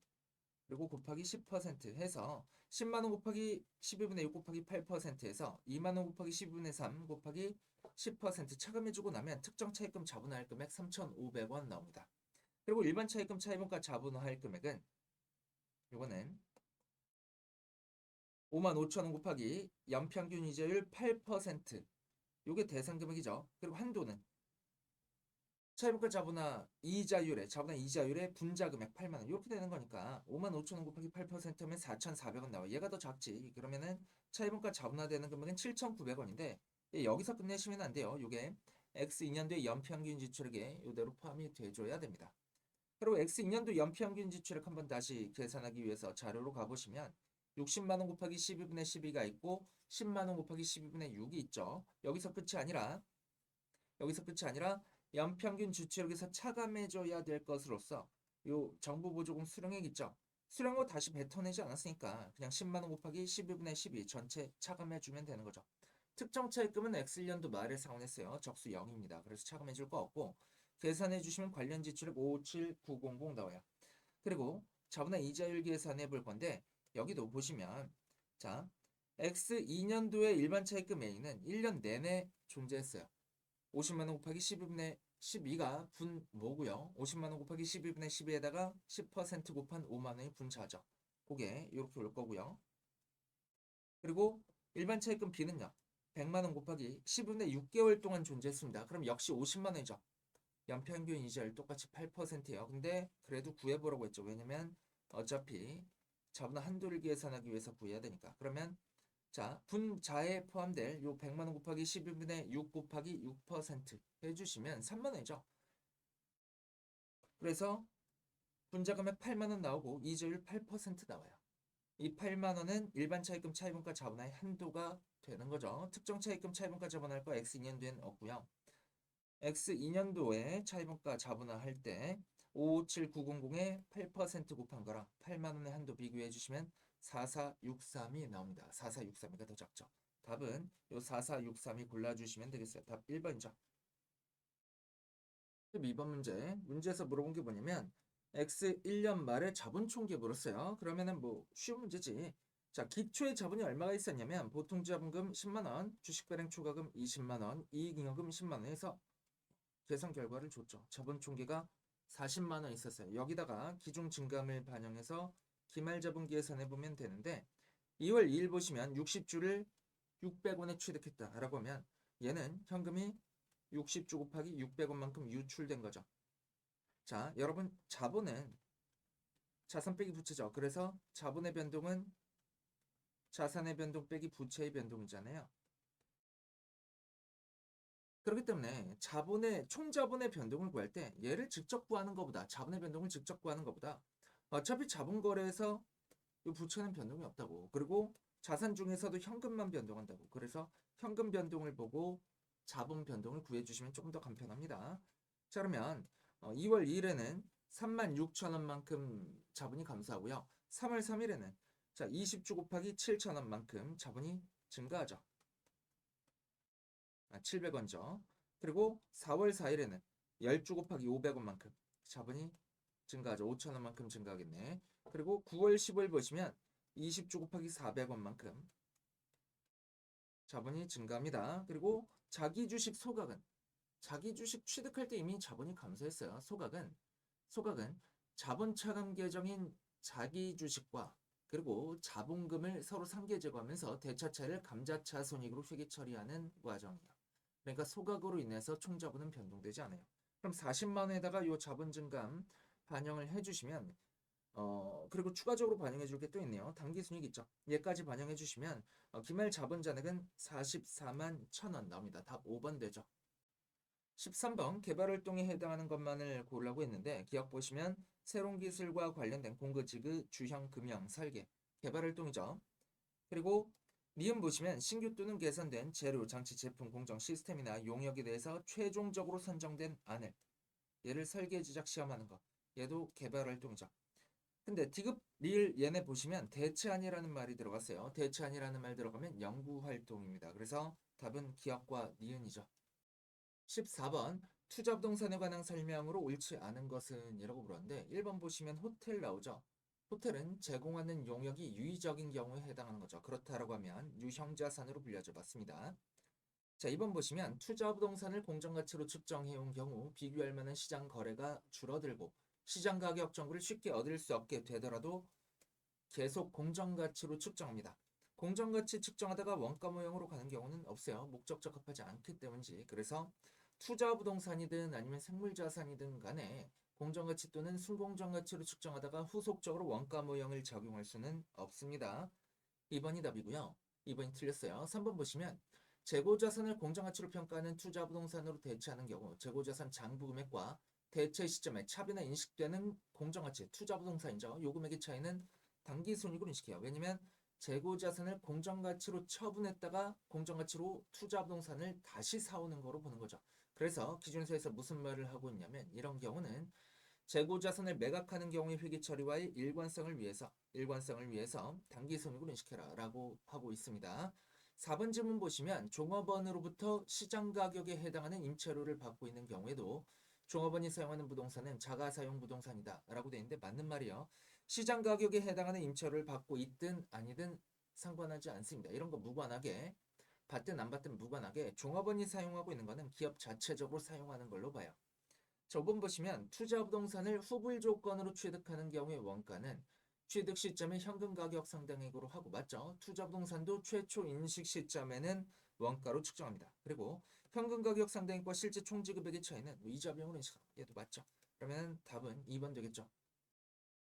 Speaker 1: 그리고 곱하기 10% 해서 10만원 곱하기 12분의 6 곱하기 8%에서 2만원 곱하기 12분의 3 곱하기 10% 차감해주고 나면 특정 차입금 자본화할 금액 3,500원 나옵니다. 그리고 일반 차입금 차입원가 자본화할 금액은 요거는 55,000원 곱하기 연평균 이자율 8% 요게 대상 금액이죠. 그리고 한도는 차입원가 자본화 이자율의 분자 금액 8만 원 이렇게 되는 거니까 5만 5천 원 곱하기 8%면 4,400원 나와. 얘가 더 작지. 그러면은 차입원가 자본화되는 금액은 7,900원인데 여기서 끝내시면 안 돼요. 요게 X2년도의 연평균 지출액에 이대로 포함이 돼줘야 됩니다. 그리고 X2년도 연평균 지출액 한번 다시 계산하기 위해서 자료로 가보시면 60만 원 곱하기 12분의 12가 있고 10만 원 곱하기 12분의 6이 있죠. 여기서 끝이 아니라 연평균 지출액에서 차감해줘야 될 것으로서 요 정부 보조금 수령액 있죠. 수령액 다시 뱉어내지 않았으니까 그냥 10만 원 곱하기 12분의 12 전체 차감해주면 되는 거죠. 특정 차입금은 X년도 말에 상환했어요. 적수 0입니다. 그래서 차감해줄 거 없고 계산해주시면 관련 지출액 57900 나와요. 그리고 자본화 이자율 계산해 볼 건데 여기도 보시면 자 X2년도의 일반 차입금 A는 1년 내내 존재했어요. 50만원 곱하기 12분의 12가 분모고요. 50만원 곱하기 12분의 12에다가 10% 곱한 5만원이 분차죠. 그게 이렇게 올 거고요. 그리고 일반 차입금 B는요. 100만원 곱하기 10분의 6개월 동안 존재했습니다. 그럼 역시 50만원이죠. 연평균 이자율 똑같이 8%예요. 근데 그래도 구해보라고 했죠. 왜냐면 어차피 자본화 한도를 계산하기 위해서 구해야 되니까. 그러면 자, 분자에 포함될 요 100만원 곱하기 12분의 6 곱하기 6% 해주시면 3만원이죠. 그래서 분자 금액 8만원 나오고 이자율 8% 나와요. 이 8만원은 일반 차입금 차입원가 자본화의 한도가 되는 거죠. 특정 차입금 차입원가 자본화할 거 X2년도엔 없고요. X2년도에 차입원가 자본화 할 때 557900에 8% 곱한 거랑 8만 원의 한도 비교해 주시면 4463이 나옵니다. 4463이가 더 작죠. 답은 요 4463이 골라주시면 되겠어요. 답 1번이죠. 12번 문제. 문제에서 물어본 게 뭐냐면 X 1년 말에 자본 총계 물었어요. 그러면은 뭐 쉬운 문제지. 자, 기초의 자본이 얼마가 있었냐면 보통 자본금 10만 원, 주식 발행 초과금 20만 원, 이익잉여금 10만 원에서 계산 결과를 줬죠. 자본 총계가 40만 원 있었어요. 여기다가 기존 증감을 반영해서 기말 자본 계산해 보면 되는데 2월 2일 보시면 60주를 600원에 취득했다라고 하면 얘는 현금이 60주 곱하기 600원만큼 유출된 거죠. 자, 여러분 자본은 자산 빼기 부채죠. 그래서 자본의 변동은 자산의 변동 빼기 부채의 변동이잖아요. 그렇기 때문에 자본의 총자본의 변동을 구할 때 얘를 직접 구하는 것보다 자본의 변동을 직접 구하는 것보다 어차피 자본 거래에서 이 부채는 변동이 없다고. 그리고 자산 중에서도 현금만 변동한다고. 그래서 현금 변동을 보고 자본 변동을 구해주시면 조금 더 간편합니다. 자, 그러면 2월 2일에는 36,000원만큼 자본이 감소하고요. 3월 3일에는 자 20주 곱하기 7,000원만큼 자본이 증가하죠. 700원죠. 그리고 4월 4일에는 10주 곱하기 500원만큼 자본이 증가하죠. 5,000원만큼 증가하겠네. 그리고 9월 15일 보시면 20주 곱하기 400원만큼 자본이 증가합니다. 그리고 자기 주식 소각은 자기 주식 취득할 때 이미 자본이 감소했어요. 소각은 자본 차감 계정인 자기 주식과 그리고 자본금을 서로 상계 제거하면서 대차차를 감자차 손익으로 회계 처리하는 과정이에요. 그러니까 소각으로 인해서 총자본은 변동되지 않아요. 그럼 40만 원에다가 이 자본 증감 반영을 해주시면 그리고 추가적으로 반영해 줄 게 또 있네요. 당기순이익 있죠. 얘까지 반영해 주시면 기말 자본 잔액은 44만 1,000원 나옵니다. 답 5번 되죠. 13번 개발활동에 해당하는 것만을 고르라고 했는데 기억 보시면 새로운 기술과 관련된 공급지구 주형 금형 설계 개발활동이죠. 그리고 니은 보시면 신규 또는 개선된 재료, 장치, 제품, 공정, 시스템이나 용역에 대해서 최종적으로 선정된 안을 얘를 설계, 제작, 시험하는 것 얘도 개발활동이죠. 근데 디귿, 리을 얘네 보시면 대체안이라는 말이 들어갔어요. 대체안이라는 말 들어가면 연구활동입니다. 그래서 답은 기억과 니은이죠. 14번 투자부동산에 관한 설명으로 옳지 않은 것은 이라고 물었는데 1번 보시면 호텔 나오죠. 호텔은 제공하는 용역이 유의적인 경우에 해당하는 거죠. 그렇다라고 하면 유형자산으로 불려져 봤습니다. 자, 2번 보시면 투자부동산을 공정가치로 측정해온 경우 비교할 만한 시장 거래가 줄어들고 시장 가격 정보를 쉽게 얻을 수 없게 되더라도 계속 공정가치로 측정합니다. 공정가치 측정하다가 원가 모형으로 가는 경우는 없어요. 목적 적합하지 않기 때문이지. 그래서 투자부동산이든 아니면 생물자산이든 간에 공정가치 또는 순공정가치로 측정하다가 후속적으로 원가 모형을 적용할 수는 없습니다. 2번이 답이고요. 2번이 틀렸어요. 3번 보시면 재고자산을 공정가치로 평가하는 투자부동산으로 대체하는 경우 재고자산 장부금액과 대체 시점에 차비나 인식되는 공정가치 투자부동산이죠. 요 금액의 차이는 당기순이익으로 인식해요. 왜냐면 재고자산을 공정가치로 처분했다가 공정가치로 투자부동산을 다시 사오는 거로 보는 거죠. 그래서 기준서에서 무슨 말을 하고 있냐면 이런 경우는 재고자산을 매각하는 경우의 회계 처리와의 일관성을 위해서 당기순이익으로 인식해라 라고 하고 있습니다. 4번 질문 보시면 종업원으로부터 시장 가격에 해당하는 임차료를 받고 있는 경우에도 종업원이 사용하는 부동산은 자가사용 부동산이다 라고 되어 있는데 맞는 말이요. 시장 가격에 해당하는 임차료를 받고 있든 아니든 상관하지 않습니다. 이런 거 무관하게 받든 안 받든 무관하게 종업원이 사용하고 있는 것은 기업 자체적으로 사용하는 걸로 봐요. 저번 보시면 투자부동산을 후불 조건으로 취득하는 경우의 원가는 취득 시점의 현금 가격 상당액으로 하고 맞죠? 투자부동산도 최초 인식 시점에는 원가로 측정합니다. 그리고 현금 가격 상당액과 실제 총지급액의 차이는 이자 비용으로 인식합니다. 얘도 맞죠? 그러면 답은 2번 되겠죠?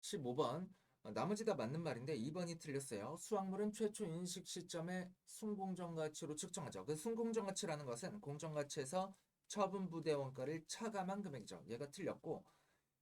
Speaker 1: 15번 나머지 다 맞는 말인데 2번이 틀렸어요. 수확물은 최초 인식 시점의 순공정가치로 측정하죠. 그 순공정가치라는 것은 공정가치에서 처분 부대 원가를 차감한 금액이죠. 얘가 틀렸고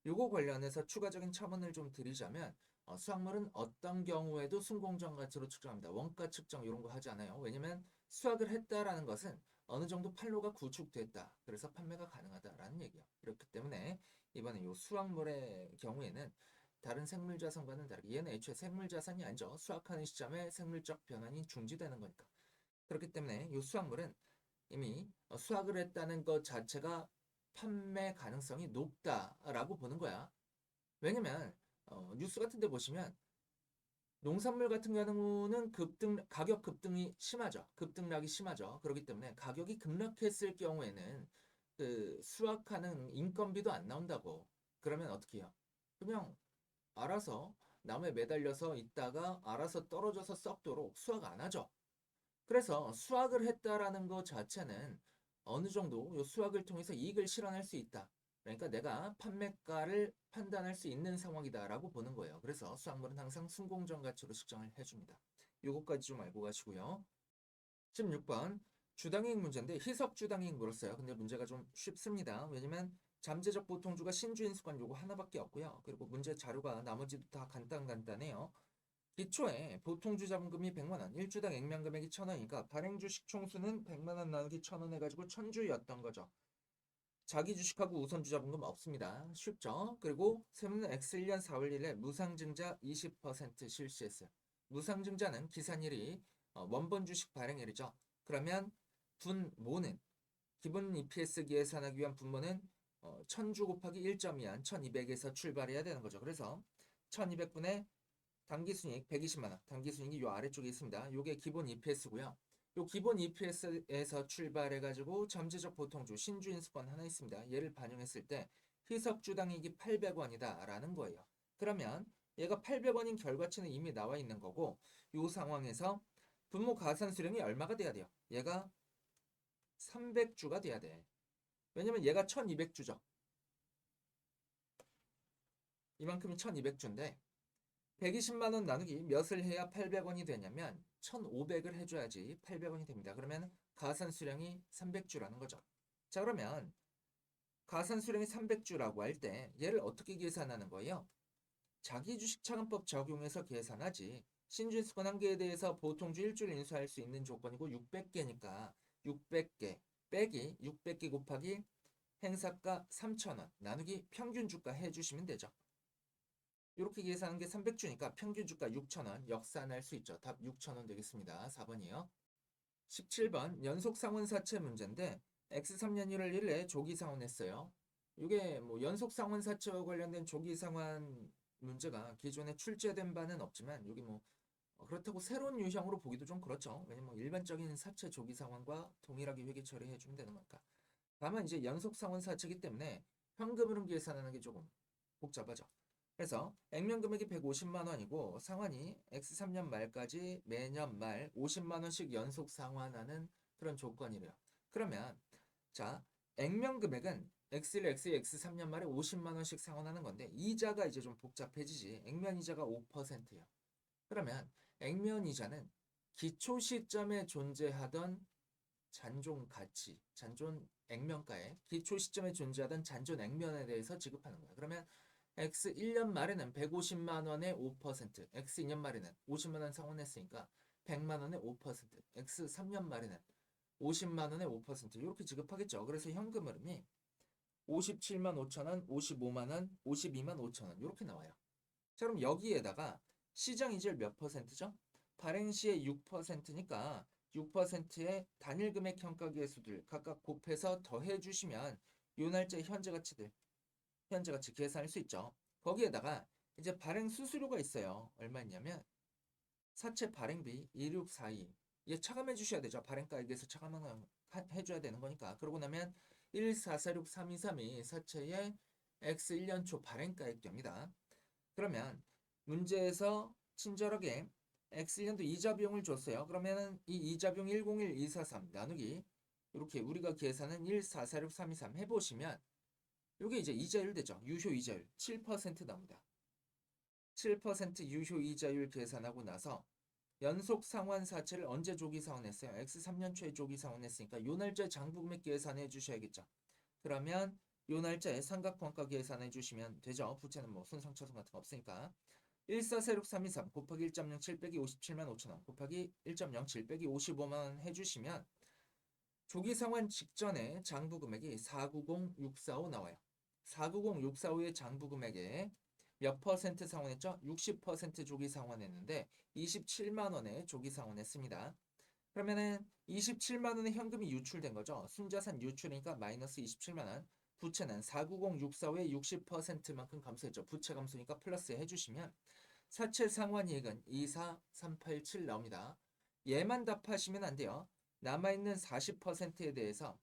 Speaker 1: 요거 관련해서 추가적인 첨언을 좀 드리자면 수확물은 어떤 경우에도 순공정가치로 측정합니다. 원가 측정 이런 거 하지 않아요. 왜냐면 수확을 했다라는 것은 어느 정도 판로가 구축됐다. 그래서 판매가 가능하다라는 얘기예요. 그렇기 때문에 이번에 이 수확물의 경우에는 다른 생물자산과는 다르게 얘는 애초에 생물자산이 아니죠. 수확하는 시점에 생물적 변환이 중지되는 거니까. 그렇기 때문에 이 수확물은 이미 수확을 했다는 것 자체가 판매 가능성이 높다라고 보는 거야. 왜냐면 뉴스 같은 데 보시면 농산물 같은 경우는 가격 급등이 심하죠. 급등락이 심하죠. 그렇기 때문에 가격이 급락했을 경우에는 그 수확하는 인건비도 안 나온다고. 그러면 어떻게 해요? 그냥 알아서 나무에 매달려서 있다가 알아서 떨어져서 썩도록 수확 안 하죠. 그래서 수확을 했다라는 것 자체는 어느 정도 이 수확을 통해서 이익을 실현할 수 있다. 그러니까 내가 판매가를 판단할 수 있는 상황이다라고 보는 거예요. 그래서 수확물은 항상 순공정 가치로 측정을 해줍니다. 요거까지 좀 알고 가시고요. 16번 주당이익 문제인데 희석 주당이익 물었어요. 근데 문제가 좀 쉽습니다. 왜냐면 잠재적 보통주가 신주인수권 요거 하나밖에 없고요. 그리고 문제 자료가 나머지도 다 간단해요. 기초에 보통주 자본금이 100만원, 1주당 액면금액이 1000원이니까 발행주식 총수는 100만원 나누기 1000원 해가지고 1000주였던 거죠. 자기 주식하고 우선주 자본금 없습니다. 쉽죠? 그리고 세무는 X1년 4월 1일에 무상증자 20% 실시했어요. 무상증자는 기산일이 원본 주식 발행일이죠. 그러면 분모는 기본 EPS 계산하기 위한 분모는 1000주 곱하기 1.2한 1200에서 출발해야 되는 거죠. 그래서 1200분의 당기순이익 120만원, 당기순이익이 요 아래쪽에 있습니다. 요게 기본 EPS고요. 요 기본 EPS에서 출발해가지고 잠재적 보통주 신주인수권 하나 있습니다. 얘를 반영했을 때 희석주당이익이 800원이다 라는 거예요. 그러면 얘가 800원인 결과치는 이미 나와 있는 거고 요 상황에서 분모 가산수령이 얼마가 돼야 돼요? 얘가 300주가 돼야 돼. 왜냐면 얘가 1200주죠. 이만큼이 1200주인데 120만원 나누기 몇을 해야 800원이 되냐면 1500을 해줘야지 800원이 됩니다. 그러면 가산수량이 300주라는 거죠. 자, 그러면 가산수량이 300주라고 할 때 얘를 어떻게 계산하는 거예요? 자기주식차감법 적용해서 계산하지. 신준수권 한 개에 대해서 보통주 일주일 인수할 수 있는 조건이고 600개니까 600개 빼기 600개 곱하기 행사가 3,000원 나누기 평균주가 해주시면 되죠. 이렇게 계산한 게 300주니까 평균 주가 6,000원 역산할 수 있죠. 답 6,000원 되겠습니다. 4번이요. 17번 연속 상환사채 문제인데 X3년 1월 1일에 조기 상환했어요. 이게 뭐 연속 상환사채와 관련된 조기 상환 문제가 기존에 출제된 바는 없지만 여기 뭐 그렇다고 새로운 유형으로 보기도 좀 그렇죠. 왜냐면 일반적인 사채 조기 상환과 동일하게 회계 처리해 주면 되는 거니까. 다만 이제 연속 상환사채이기 때문에 현금으로 계산하는 게 조금 복잡하죠. 그래서 액면 금액이 150만 원이고 상환이 X3년 말까지 매년 말 50만 원씩 연속 상환하는 그런 조건이래요. 그러면 자, 액면 금액은 X1, X2, X3년 말에 50만 원씩 상환하는 건데 이자가 이제 좀 복잡해지지. 액면 이자가 5%예요. 그러면 액면 이자는 기초 시점에 존재하던 잔존 가치, 잔존 액면가에 기초 시점에 존재하던 잔존 액면에 대해서 지급하는 거야. 그러면 X 1년 말에는 150만 원의 5%, X 2년 말에는 50만 원 상환했으니까 100만 원의 5%, X 3년 말에는 50만 원의 5% 이렇게 지급하겠죠. 그래서 현금 흐름이 57만 5천 원, 55만 원, 52만 5천 원 이렇게 나와요. 자, 그럼 여기에다가 시장 이자율 몇 퍼센트죠? 발행 시에 6%니까 6%의 단일 금액 평가 계수들 각각 곱해서 더해 주시면 요 날짜의 현재 가치 계산할 수 있죠. 거기에다가 이제 발행 수수료가 있어요. 얼마냐면 사채 발행비 2642. 얘 차감해 주셔야 되죠. 발행가액에서 차감해 줘야 되는 거니까. 그러고 나면 1446323이 사채의 X 1년 초 발행가액 됩니다. 그러면 문제에서 친절하게 X 1년도 이자 비용을 줬어요. 그러면은 이 이자 비용 101243 나누기 이렇게 우리가 계산은 1446323 해보시면 이게 이제 이자율 되죠. 유효 이자율 7% 나옵니다. 7% 유효 이자율 계산하고 나서 연속 상환 사채를 언제 조기 상환했어요? X 3년 초에 조기 상환했으니까 요 날짜에 장부금액 계산해 주셔야겠죠. 그러면 요 날짜에 삼각평가 계산해 주시면 되죠. 부채는 뭐 손상차손 같은 거 없으니까 1446323 곱하기 1.07 빼기 57만 5천원 곱하기 1.07 빼기 55만원 해주시면 조기 상환 직전에 장부 금액이 490645 나와요. 490645의 장부 금액에 몇 퍼센트 상환했죠? 60% 조기 상환했는데 27만 원에 조기 상환했습니다. 그러면은 27만 원의 현금이 유출된 거죠. 순자산 유출이니까 마이너스 27만 원. 부채는 49064의 60%만큼 감소했죠. 부채 감소니까 플러스 해주시면 사채 상환이익은 24387 나옵니다. 얘만 답하시면 안 돼요. 남아있는 40%에 대해서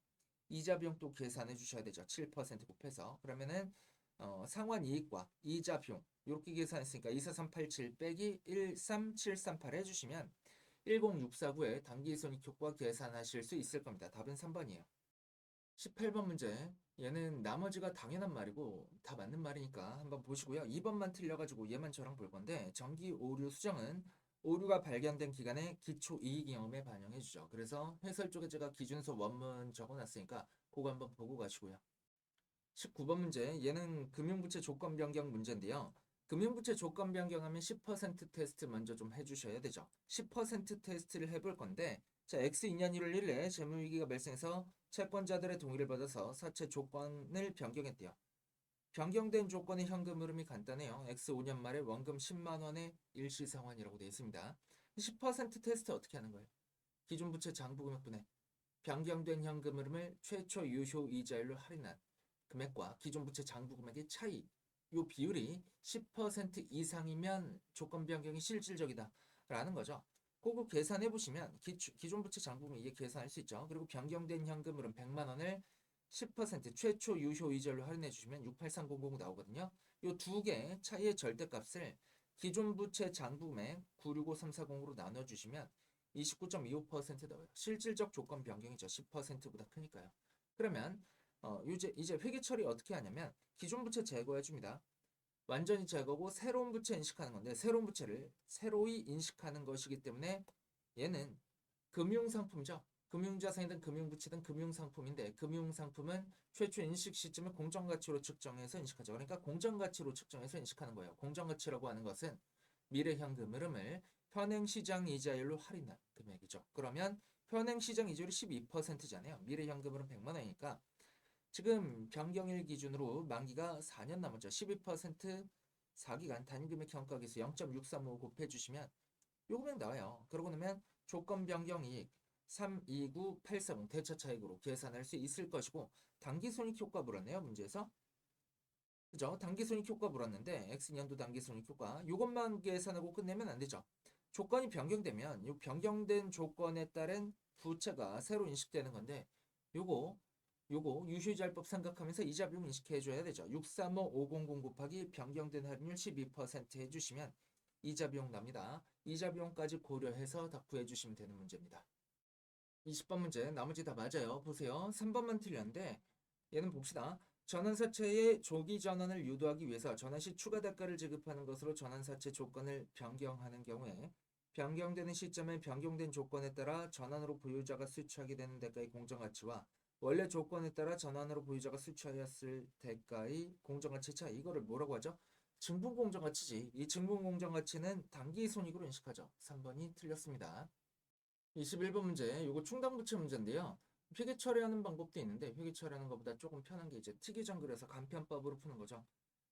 Speaker 1: 이자 비용 또 계산해 주셔야 되죠. 7% 곱해서. 그러면은 상환이익과 이자 비용 이렇게 계산했으니까 24387 빼기 13738 해주시면 10649의 단기손익효과 계산하실 수 있을 겁니다. 답은 3번이에요. 18번 문제. 얘는 나머지가 당연한 말이고 다 맞는 말이니까 한번 보시고요. 2번만 틀려가지고 얘만 저랑 볼 건데 정기 오류 수정은 오류가 발견된 기간에 기초 이익잉여금에 반영해주죠. 그래서 해설 쪽에 제가 기준서 원문 적어놨으니까 그거 한번 보고 가시고요. 19번 문제. 얘는 금융부채 조건 변경 문제인데요. 금융부채 조건 변경하면 10% 테스트 먼저 좀 해주셔야 되죠. 10% 테스트를 해볼 건데 자, X2년 1월 1일에 재무위기가 발생해서 채권자들의 동의를 받아서 사채 조건을 변경했대요. 변경된 조건의 현금 흐름이 간단해요. X5년 말에 원금 10만 원의 일시 상환이라고 되어 있습니다. 10% 테스트 어떻게 하는 거예요? 기존 부채 장부 금액분에 변경된 현금 흐름을 최초 유효 이자율로 할인한 금액과 기존 부채 장부 금액의 차이, 이 비율이 10% 이상이면 조건 변경이 실질적이다 라는 거죠. 그거 계산해 보시면 기존 부채 장부 금액 이게 계산할 수 있죠. 그리고 변경된 현금 흐름 100만 원을 10% 최초 유효 이자율로 할인해 주시면 68300 나오거든요. 이 두 개 차이의 절대값을 기존 부채 장부 금액 965340으로 나눠 주시면 29.25% 나와요. 실질적 조건 변경이죠. 10%보다 크니까요. 그러면 이제 회계 처리 어떻게 하냐면 기존 부채 제거해 줍니다. 완전히 제거고 새로운 부채 인식하는 건데 새로운 부채를 새로이 인식하는 것이기 때문에 얘는 금융상품이죠. 금융자산이든 금융부채든 금융상품인데 금융상품은 최초 인식 시점을 공정가치로 측정해서 인식하죠. 그러니까 공정가치로 측정해서 인식하는 거예요. 공정가치라고 하는 것은 미래 현금 흐름을 현행시장 이자율로 할인한 금액이죠. 그러면 현행시장 이자율이 12%잖아요. 미래 현금 흐름 100만 원이니까 지금 변경일 기준으로 만기가 4년 남았죠. 12% 4기간 단기금액 평가계수 0.635 곱해주시면 요 금액 나와요. 그러고 나면 조건 변경 이익 329840 대차 차익으로 계산할 수 있을 것이고 단기 손익 효과 물었네요. 문제에서. 그죠? 단기 손익 효과 물었는데 X년도 단기 손익 효과 요것만 계산하고 끝내면 안 되죠. 조건이 변경되면 요 변경된 조건에 따른 부채가 새로 인식되는 건데 요거 유효이자율법 생각하면서 이자 비용 인식해 줘야 되죠. 635500 곱하기 변경된 할인율 12% 해주시면 이자 비용 납니다. 이자 비용까지 고려해서 답 구해주시면 되는 문제입니다. 20번 문제 나머지 다 맞아요. 보세요. 3번만 틀렸는데 얘는 봅시다. 전환사채의 조기 전환을 유도하기 위해서 전환 시 추가 대가를 지급하는 것으로 전환사채 조건을 변경하는 경우에 변경되는 시점에 변경된 조건에 따라 전환으로 보유자가 수취하게 되는 대가의 공정가치와 원래 조건에 따라 전환으로 보유자가 수취하였을 대가의 공정가치 차이 이거를 뭐라고 하죠? 증분공정가치지. 이 증분공정가치는 단기손익으로 인식하죠. 3번이 틀렸습니다. 21번 문제, 이거 충당부채 문제인데요. 회계 처리하는 방법도 있는데 회계 처리하는 것보다 조금 편한 게 이제 특이정글에서 간편법으로 푸는 거죠.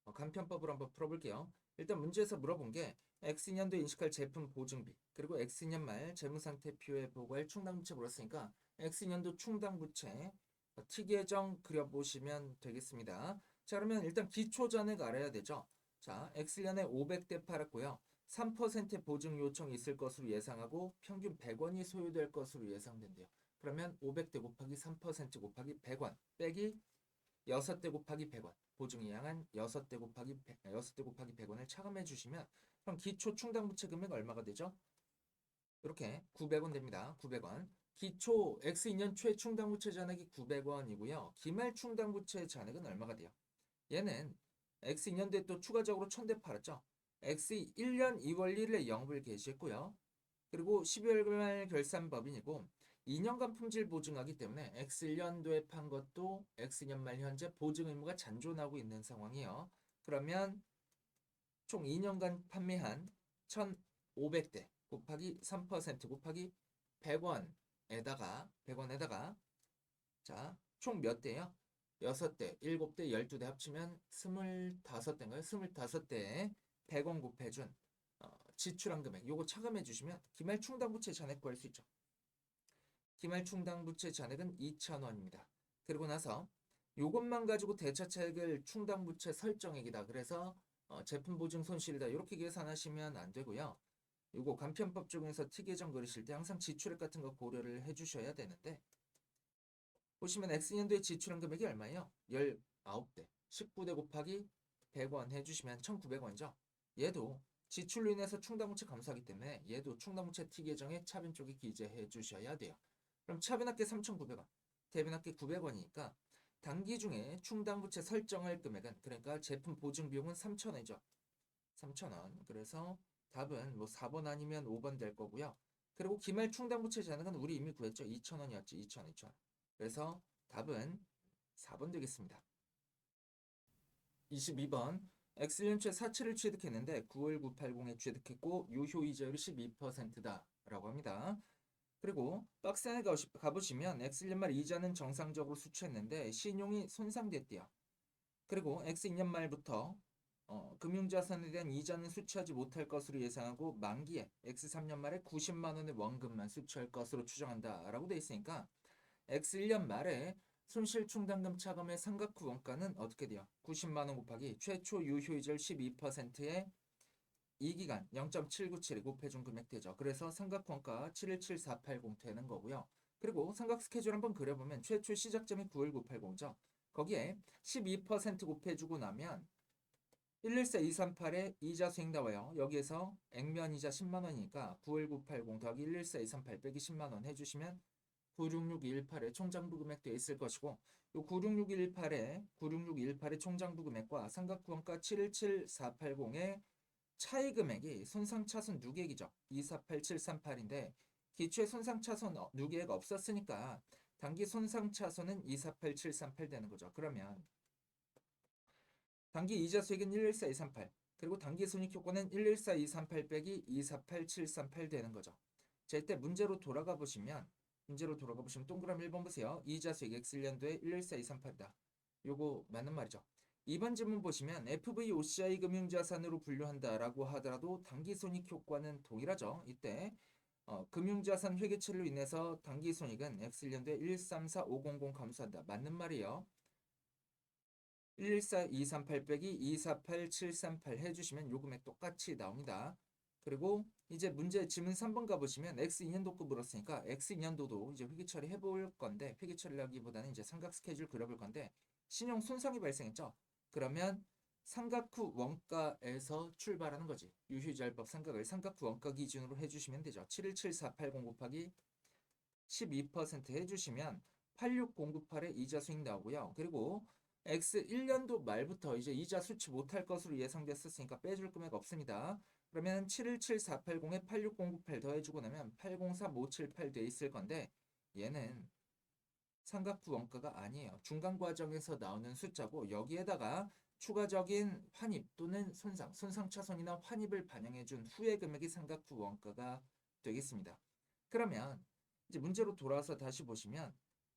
Speaker 1: 간편법으로 한번 풀어볼게요. 일단 문제에서 물어본 게 X년도에 인식할 제품 보증비 그리고 X년 말 재무상태표에 보고할 충당부채 물었으니까 X년도 충당부채 특이계정 그려보시면 되겠습니다. 자, 그러면 일단 기초잔액 알아야 되죠. 자, X년에 500대 팔았고요. 3% 보증 요청이 있을 것으로 예상하고 평균 100원이 소요될 것으로 예상된대요. 그러면 500대 곱하기 3% 곱하기 100원 빼기 6대 곱하기 100원 보증이 양한 6대 곱하기 100원을 차감해 주시면 그럼 기초 충당부채 금액 얼마가 되죠? 이렇게 900원 됩니다. 900원. 기초 X2년 최충당부채 잔액이 900원이고요. 기말 충당부채 잔액은 얼마가 돼요? 얘는 X2년도에 또 추가적으로 1000대 팔았죠. X1년 2월 1일에 영업을 개시했고요. 그리고 12월 말 결산법인이고 2년간 품질 보증하기 때문에 X1년도에 판 것도 X년 말 현재 보증 의무가 잔존하고 있는 상황이에요. 그러면 총 2년간 판매한 1,500대 곱하기 3% 곱하기 100원에다가 자, 총 몇 대요? 6대, 7대, 12대 합치면 25대인가요? 25대에 100원 곱해준 지출한 금액 요거 차감해 주시면 기말 충당부채 잔액 구할 수 있죠. 기말 충당부채 잔액은 2,000원입니다. 그리고 나서 요것만 가지고 대차차액을 충당부채 설정액이다. 그래서 제품 보증 손실이다. 이렇게 계산하시면 안 되고요. 요거 간편법 중에서 T계정 그리실 때 항상 지출액 같은 거 고려를 해주셔야 되는데 보시면 X년도에 지출한 금액이 얼마예요? 19대 19대 곱하기 100원 해주시면 1,900원이죠. 얘도 지출로 인해서 충당부채 감소하기 때문에 얘도 충당부채 T계정에 차변 쪽에 기재해 주셔야 돼요. 그럼 차변합계 3,900원, 대변합계 900원이니까 단기 중에 충당부채 설정할 금액은 그러니까 제품 보증 비용은 3,000원이죠. 3,000원. 그래서 답은 뭐 4번 아니면 5번 될 거고요. 그리고 기말 충당부채 잔액은 우리 이미 구했죠. 2,000원이었지. 2,000원, 2,000원. 그래서 답은 4번 되겠습니다. 22번 X년초에 사채를 취득했는데 9월980에 취득했고 유효이자율이 12%다 라고 합니다. 그리고 박스 안에 가보시면 X년 말 이자는 정상적으로 수취했는데 신용이 손상됐대요. 그리고 X2년 말부터 금융자산에 대한 이자는 수취하지 못할 것으로 예상하고 만기에 X3년 말에 90만 원의 원금만 수취할 것으로 추정한다 라고 되어 있으니까 X1년 말에 손실충당금 차감의 상각후 원가는 어떻게 돼요? 90만 원 곱하기 최초 유효이자율 12%의 이기간 0.797에 곱해준 금액 되죠. 그래서 상각후 원가 717480 되는 거고요. 그리고 삼각 스케줄 한번 그려보면 최초 시작점이 91980이죠. 거기에 12% 곱해주고 나면 114238에 이자 수익 나와요. 여기에서 액면이자 10만원이니까 91980 더하기 114238 빼기 10만원 해주시면 96618의 총장부 금액 되어 있을 것이고 요 96618의 총장부 금액과 삼각구원가 717480의 차이 금액이 손상차손 누계액이죠. 248738인데 기초에 손상차손 누계액 없었으니까 단기 손상차손은 248738 되는 거죠. 그러면 단기 이자 수익은 114238 그리고 단기 손익효과는 114238 빼기 248738 되는 거죠. 자, 이때 문제로 돌아가 보시면 동그라미 1번 보세요. 이자 수익 X년도에 114238이다. 요거 맞는 말이죠. 2번 질문 보시면 FVOCI 금융자산으로 분류한다라고 하더라도 단기손익효과는 동일하죠. 이때 금융자산 회계처리로 인해서 단기손익은 X년도에 134500 감소한다. 맞는 말이에요. 114238 빼기 248738 해주시면 요 금액 똑같이 나옵니다. 그리고 이제 문제 지문 3번 가보시면 X2년도급 물었으니까 X2년도도 이제 회계처리 해볼 건데 회계처리라기보다는 이제 삼각 스케줄 그려볼 건데 신용 손상이 발생했죠. 그러면 삼각후 원가에서 출발하는 거지. 유효이자율법 삼각을 삼각후 원가 기준으로 해주시면 되죠. 717480 곱하기 12% 해주시면 86098의 이자 수익 나오고요. 그리고 X 1년도 말부터 이제 이자 수취 못할 것으로 예상됐었으니까 빼줄 금액 없습니다. 그러면 717480에 86098 더해주고 나면 803578 돼 있을 건데 얘는 삼각부 원가가 아니에요. 중간 과정에서 나오는 숫자고 여기에다가 추가적인 환입 또는 손상차손이나 환입을 반영해준 후의 금액이 삼각부 원가가 되겠습니다. 그러면 이제 문제로 돌아와서 다시 보시면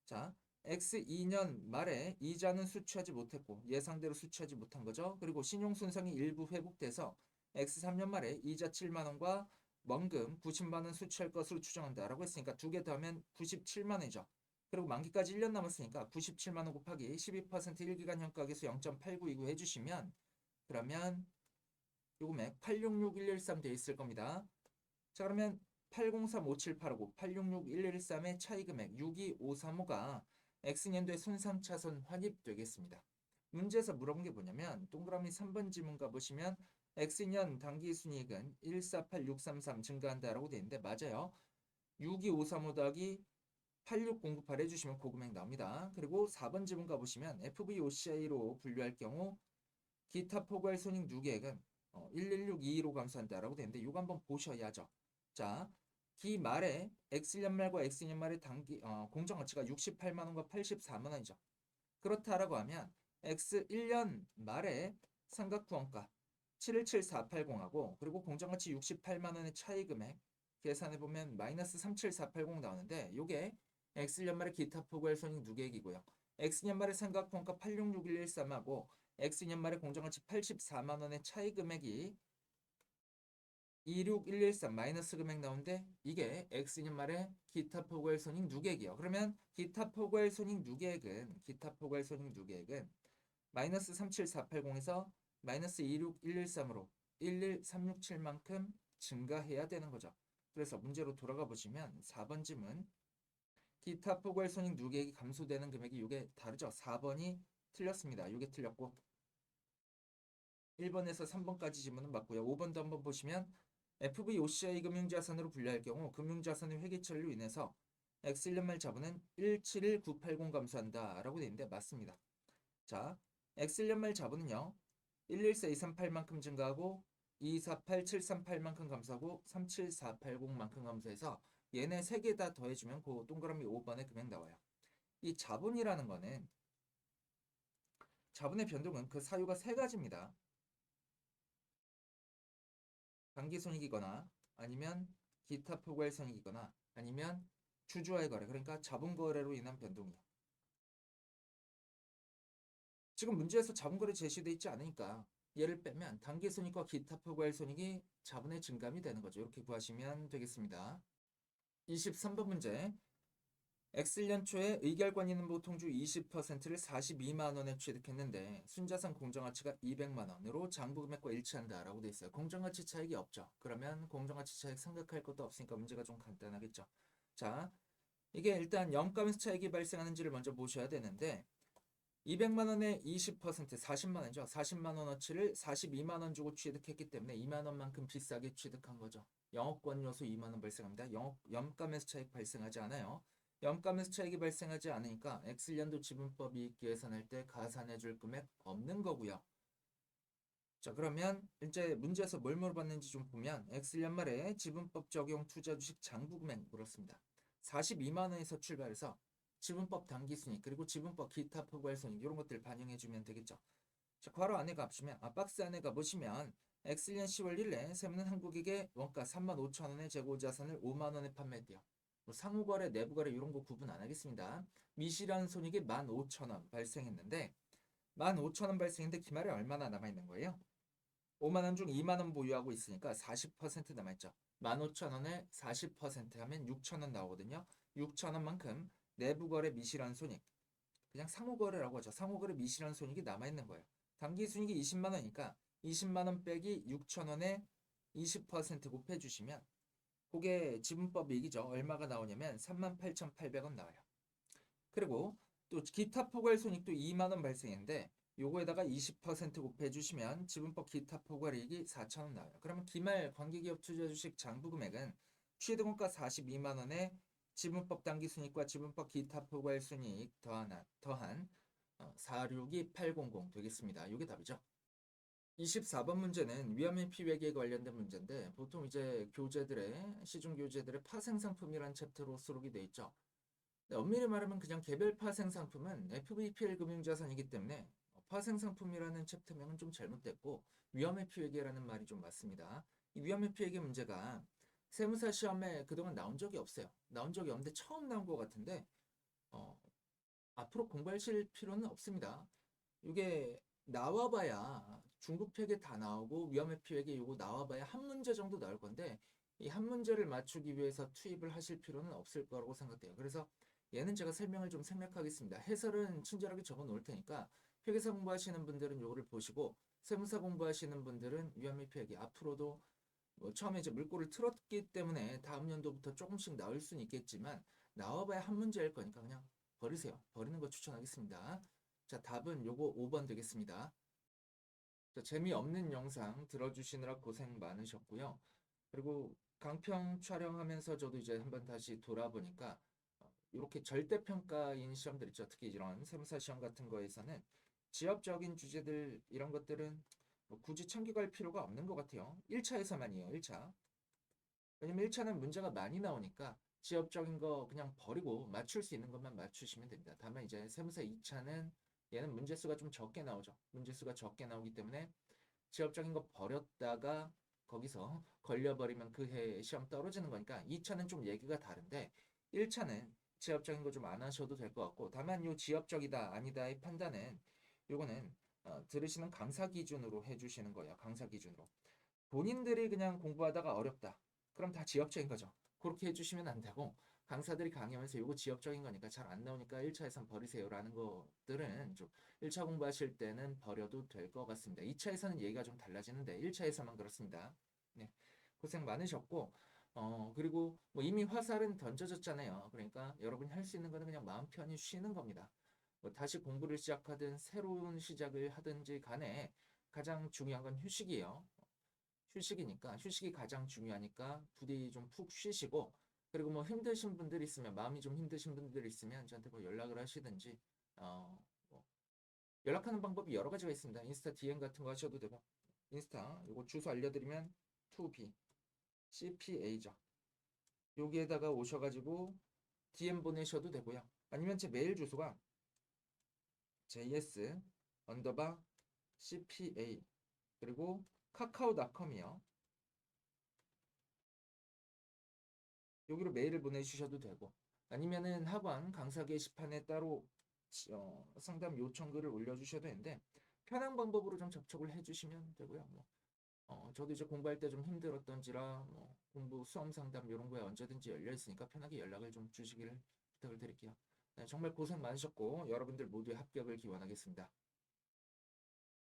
Speaker 1: 자 X2년 말에 이자는 수취하지 못했고 예상대로 수취하지 못한 거죠. 그리고 신용손상이 일부 회복돼서 X3년 말에 이자 7만원과 원금 90만원 수취할 것으로 추정한다라고 했으니까 두 개 더하면 97만원이죠. 그리고 만기까지 1년 남았으니까 97만원 곱하기 12% 1기간 현가계수 0.8929 해주시면 그러면 요 금액 866113 되어 있을 겁니다. 자 그러면 803578하고 866113의 차이 금액 62535가 X년도에 손상차손 환입되겠습니다. 문제에서 물어본 게 뭐냐면 동그라미 3번 지문 가보시면 X년 단기순이익은 148633 증가한다라고 되어 있는데 맞아요. 62535 더하기 86098 해주시면 그 금액 나옵니다. 그리고 4번 지문 가보시면 FVOCI로 분류할 경우 기타 포괄 손익 누계액은 1162로 감소한다라고 되는데 이거 한번 보셔야죠. 자, 기 말에 X년 말과 X년 말의 단기 공정가치가 68만원과 84만원이죠. 그렇다라고 하면 X1년 말에 삼각후원가 717480하고 그리고 공정가치 68만원의 차이 금액 계산해보면 마이너스 37480 나오는데 요게 X년말의 기타 포괄 손익 누계액이고요. X년말의 삼각분가 866113하고 X년말의 공정가치 84만 원의 차이 금액이 26113 마이너스 금액 나오는데 이게 X년말의 기타 포괄 손익 누계액이요. 그러면 기타 포괄 손익 누계액은 마이너스 37480에서 마이너스 26113으로 11367만큼 증가해야 되는 거죠. 그래서 문제로 돌아가 보시면 4번 지문 기타 포괄 손익 누계액이 감소되는 금액이 이게 다르죠. 4번이 틀렸습니다. 이게 틀렸고 1번에서 3번까지 지문은 맞고요. 5번도 한번 보시면 FVOCI 금융자산으로 분류할 경우 금융자산의 회계 처리로 인해서 X1년 말 자본은 171980 감소한다 라고 되어 있는데 맞습니다. 자, X1년 말 자본은요 114238만큼 증가하고 248738만큼 감소하고 37480만큼 감소해서 얘네 3개 다 더해주면 그 동그라미 5번의 금액 나와요. 이 자본이라는 거는 자본의 변동은 그 사유가 3가지입니다. 단기손익이거나 아니면 기타 포괄 손익이거나 아니면 주주와의 거래, 그러니까 자본 거래로 인한 변동이요. 지금 문제에서 자본 거래 제시되어 있지 않으니까 얘를 빼면 단기손익과 기타 포괄 손익이 자본의 증감이 되는 거죠. 이렇게 구하시면 되겠습니다. 23번 문제. X년 초에 의결권 있는 보통주 20%를 42만 원에 취득했는데 순자산 공정가치가 200만 원으로 장부금액과 일치한다라고 돼 있어요. 공정가치 차익이 없죠. 그러면 공정가치 차익 생각할 것도 없으니까 문제가 좀 간단하겠죠. 자, 이게 일단 영가면서 차익이 발생하는지를 먼저 보셔야 되는데 200만 원에 20% 40만 원이죠. 40만 원어치를 42만 원 주고 취득했기 때문에 2만 원만큼 비싸게 취득한 거죠. 영업권 요소 2만 원 발생합니다. 영가면서 차익 발생하지 않아요. 영가면서 차익이 발생하지 않으니까 X년도 지분법 이익 계산할 때 가산해 줄 금액 없는 거고요. 자, 그러면 이제 문제에서 뭘 물어봤는지 좀 보면 X년 말에 지분법 적용 투자 주식 장부 금액 물었습니다. 42만 원에서 출발해서 지분법 당기순이익 그리고 지분법 기타 포괄 손익 이런 것들 반영해 주면 되겠죠. 자, 괄호 안에 가보시면 박스 안에 가보시면 X년 10월 1일에 세무는 한국에게 원가 35,000원의 재고자산을 5만 원에 판매했대요. 뭐 상호거래, 내부거래 이런 거 구분 안 하겠습니다. 미실현 손익이 15,000원 발생했는데 15,000원 발생했는데 기말에 얼마나 남아있는 거예요? 5만 원 중 2만 원 보유하고 있으니까 40% 남아있죠. 15,000원에 40% 하면 6,000원 나오거든요. 6,000원만큼 내부거래 미실현 손익 그냥 상호거래라고 하죠. 상호거래 미실현 손익이 남아있는 거예요. 당기순익이 20만 원이니까 20만 원 빼기 6,000원에 20% 곱해주시면 그게 지분법 이익이죠. 얼마가 나오냐면 38,800원 나와요. 그리고 또 기타 포괄 손익도 2만 원 발생했는데 요거에다가 20% 곱해주시면 지분법 기타 포괄 이익이 4,000원 나와요. 그러면 기말 관계기업 투자주식 장부 금액은 취득원가 42만 원에 지분법 당기순익과 지분법 기타 포괄 순이익 더한 462,800 되겠습니다. 이게 답이죠. 24번 문제는 위험의 피회계에 관련된 문제인데 보통 이제 교재들의 시중 교재들의 파생상품이라는 챕터로 수록이 돼 있죠. 엄밀히 말하면 그냥 개별 파생상품은 FVPL 금융자산이기 때문에 파생상품이라는 챕터명은 좀 잘못됐고 위험의 피회계라는 말이 좀 맞습니다. 이 위험의 피회계 문제가 세무사 시험에 그동안 나온 적이 없어요. 나온 적이 없는데 처음 나온 것 같은데 앞으로 공부하실 필요는 없습니다. 이게 나와봐야 중급 회계 다 나오고 위험의 피회계 요거 나와봐야 한 문제 정도 나올 건데 이 한 문제를 맞추기 위해서 투입을 하실 필요는 없을 거라고 생각돼요. 그래서 얘는 제가 설명을 좀 생략하겠습니다. 해설은 친절하게 적어 놓을 테니까 회계사 공부하시는 분들은 요거를 보시고 세무사 공부하시는 분들은 위험의 피회계 앞으로도 뭐 처음에 이제 물꼬를 틀었기 때문에 다음 연도부터 조금씩 나올 수는 있겠지만 나와봐야 한 문제일 거니까 그냥 버리세요. 버리는 거 추천하겠습니다. 자, 답은 요거 5번 되겠습니다. 자, 재미없는 영상 들어주시느라 고생 많으셨고요. 그리고 강평 촬영하면서 저도 이제 한번 다시 돌아보니까 이렇게 절대평가인 시험들 있죠. 특히 이런 세무사 시험 같은 거에서는 지엽적인 주제들 이런 것들은 뭐 굳이 챙겨갈 필요가 없는 것 같아요. 1차에서만이에요. 1차. 왜냐면 1차는 문제가 많이 나오니까 지엽적인 거 그냥 버리고 맞출 수 있는 것만 맞추시면 됩니다. 다만 이제 세무사 2차는 얘는 문제수가 좀 적게 나오죠. 문제수가 적게 나오기 때문에 지엽적인 거 버렸다가 거기서 걸려버리면 그 해 시험 떨어지는 거니까 2차는 좀 얘기가 다른데 1차는 지엽적인 거 좀 안 하셔도 될 것 같고, 다만 요 지엽적이다 아니다의 판단은 요거는 들으시는 강사 기준으로 해주시는 거예요. 강사 기준으로. 본인들이 그냥 공부하다가 어렵다. 그럼 다 지엽적인 거죠. 그렇게 해주시면 안 되고, 강사들이 강의하면서 요거 지엽적인 거니까 잘 안 나오니까 1차 예산 버리세요라는 것들은 좀 1차 공부하실 때는 버려도 될 것 같습니다. 2차에서는 얘기가 좀 달라지는데 1차에서만 그렇습니다. 네, 고생 많으셨고, 그리고 뭐 이미 화살은 던져졌잖아요. 그러니까 여러분이 할 수 있는 거는 그냥 마음 편히 쉬는 겁니다. 뭐 다시 공부를 시작하든 새로운 시작을 하든지 간에 가장 중요한 건 휴식이에요. 휴식이니까 휴식이 가장 중요하니까 부디 좀 푹 쉬시고, 그리고 뭐 힘드신 분들 있으면, 마음이 좀 힘드신 분들 있으면 저한테 뭐 연락을 하시든지, 뭐 연락하는 방법이 여러 가지가 있습니다. 인스타 DM 같은 거 하셔도 되고, 인스타 요거 주소 알려드리면 2B CPA죠. 여기에다가 오셔가지고 DM 보내셔도 되고요. 아니면 제 메일 주소가 js_cpa 그리고 카카오닷컴이요. 여기로 메일을 보내주셔도 되고, 아니면은 학원 강사 게시판에 따로 상담 요청글을 올려주셔도 되는데, 편한 방법으로 좀 접촉을 해주시면 되고요. 뭐, 저도 이제 공부할 때 좀 힘들었던지라 뭐 공부 수험 상담 이런 거에 언제든지 열려 있으니까 편하게 연락을 좀 주시기를 부탁을 드릴게요. 네, 정말 고생 많으셨고 여러분들 모두의 합격을 기원하겠습니다.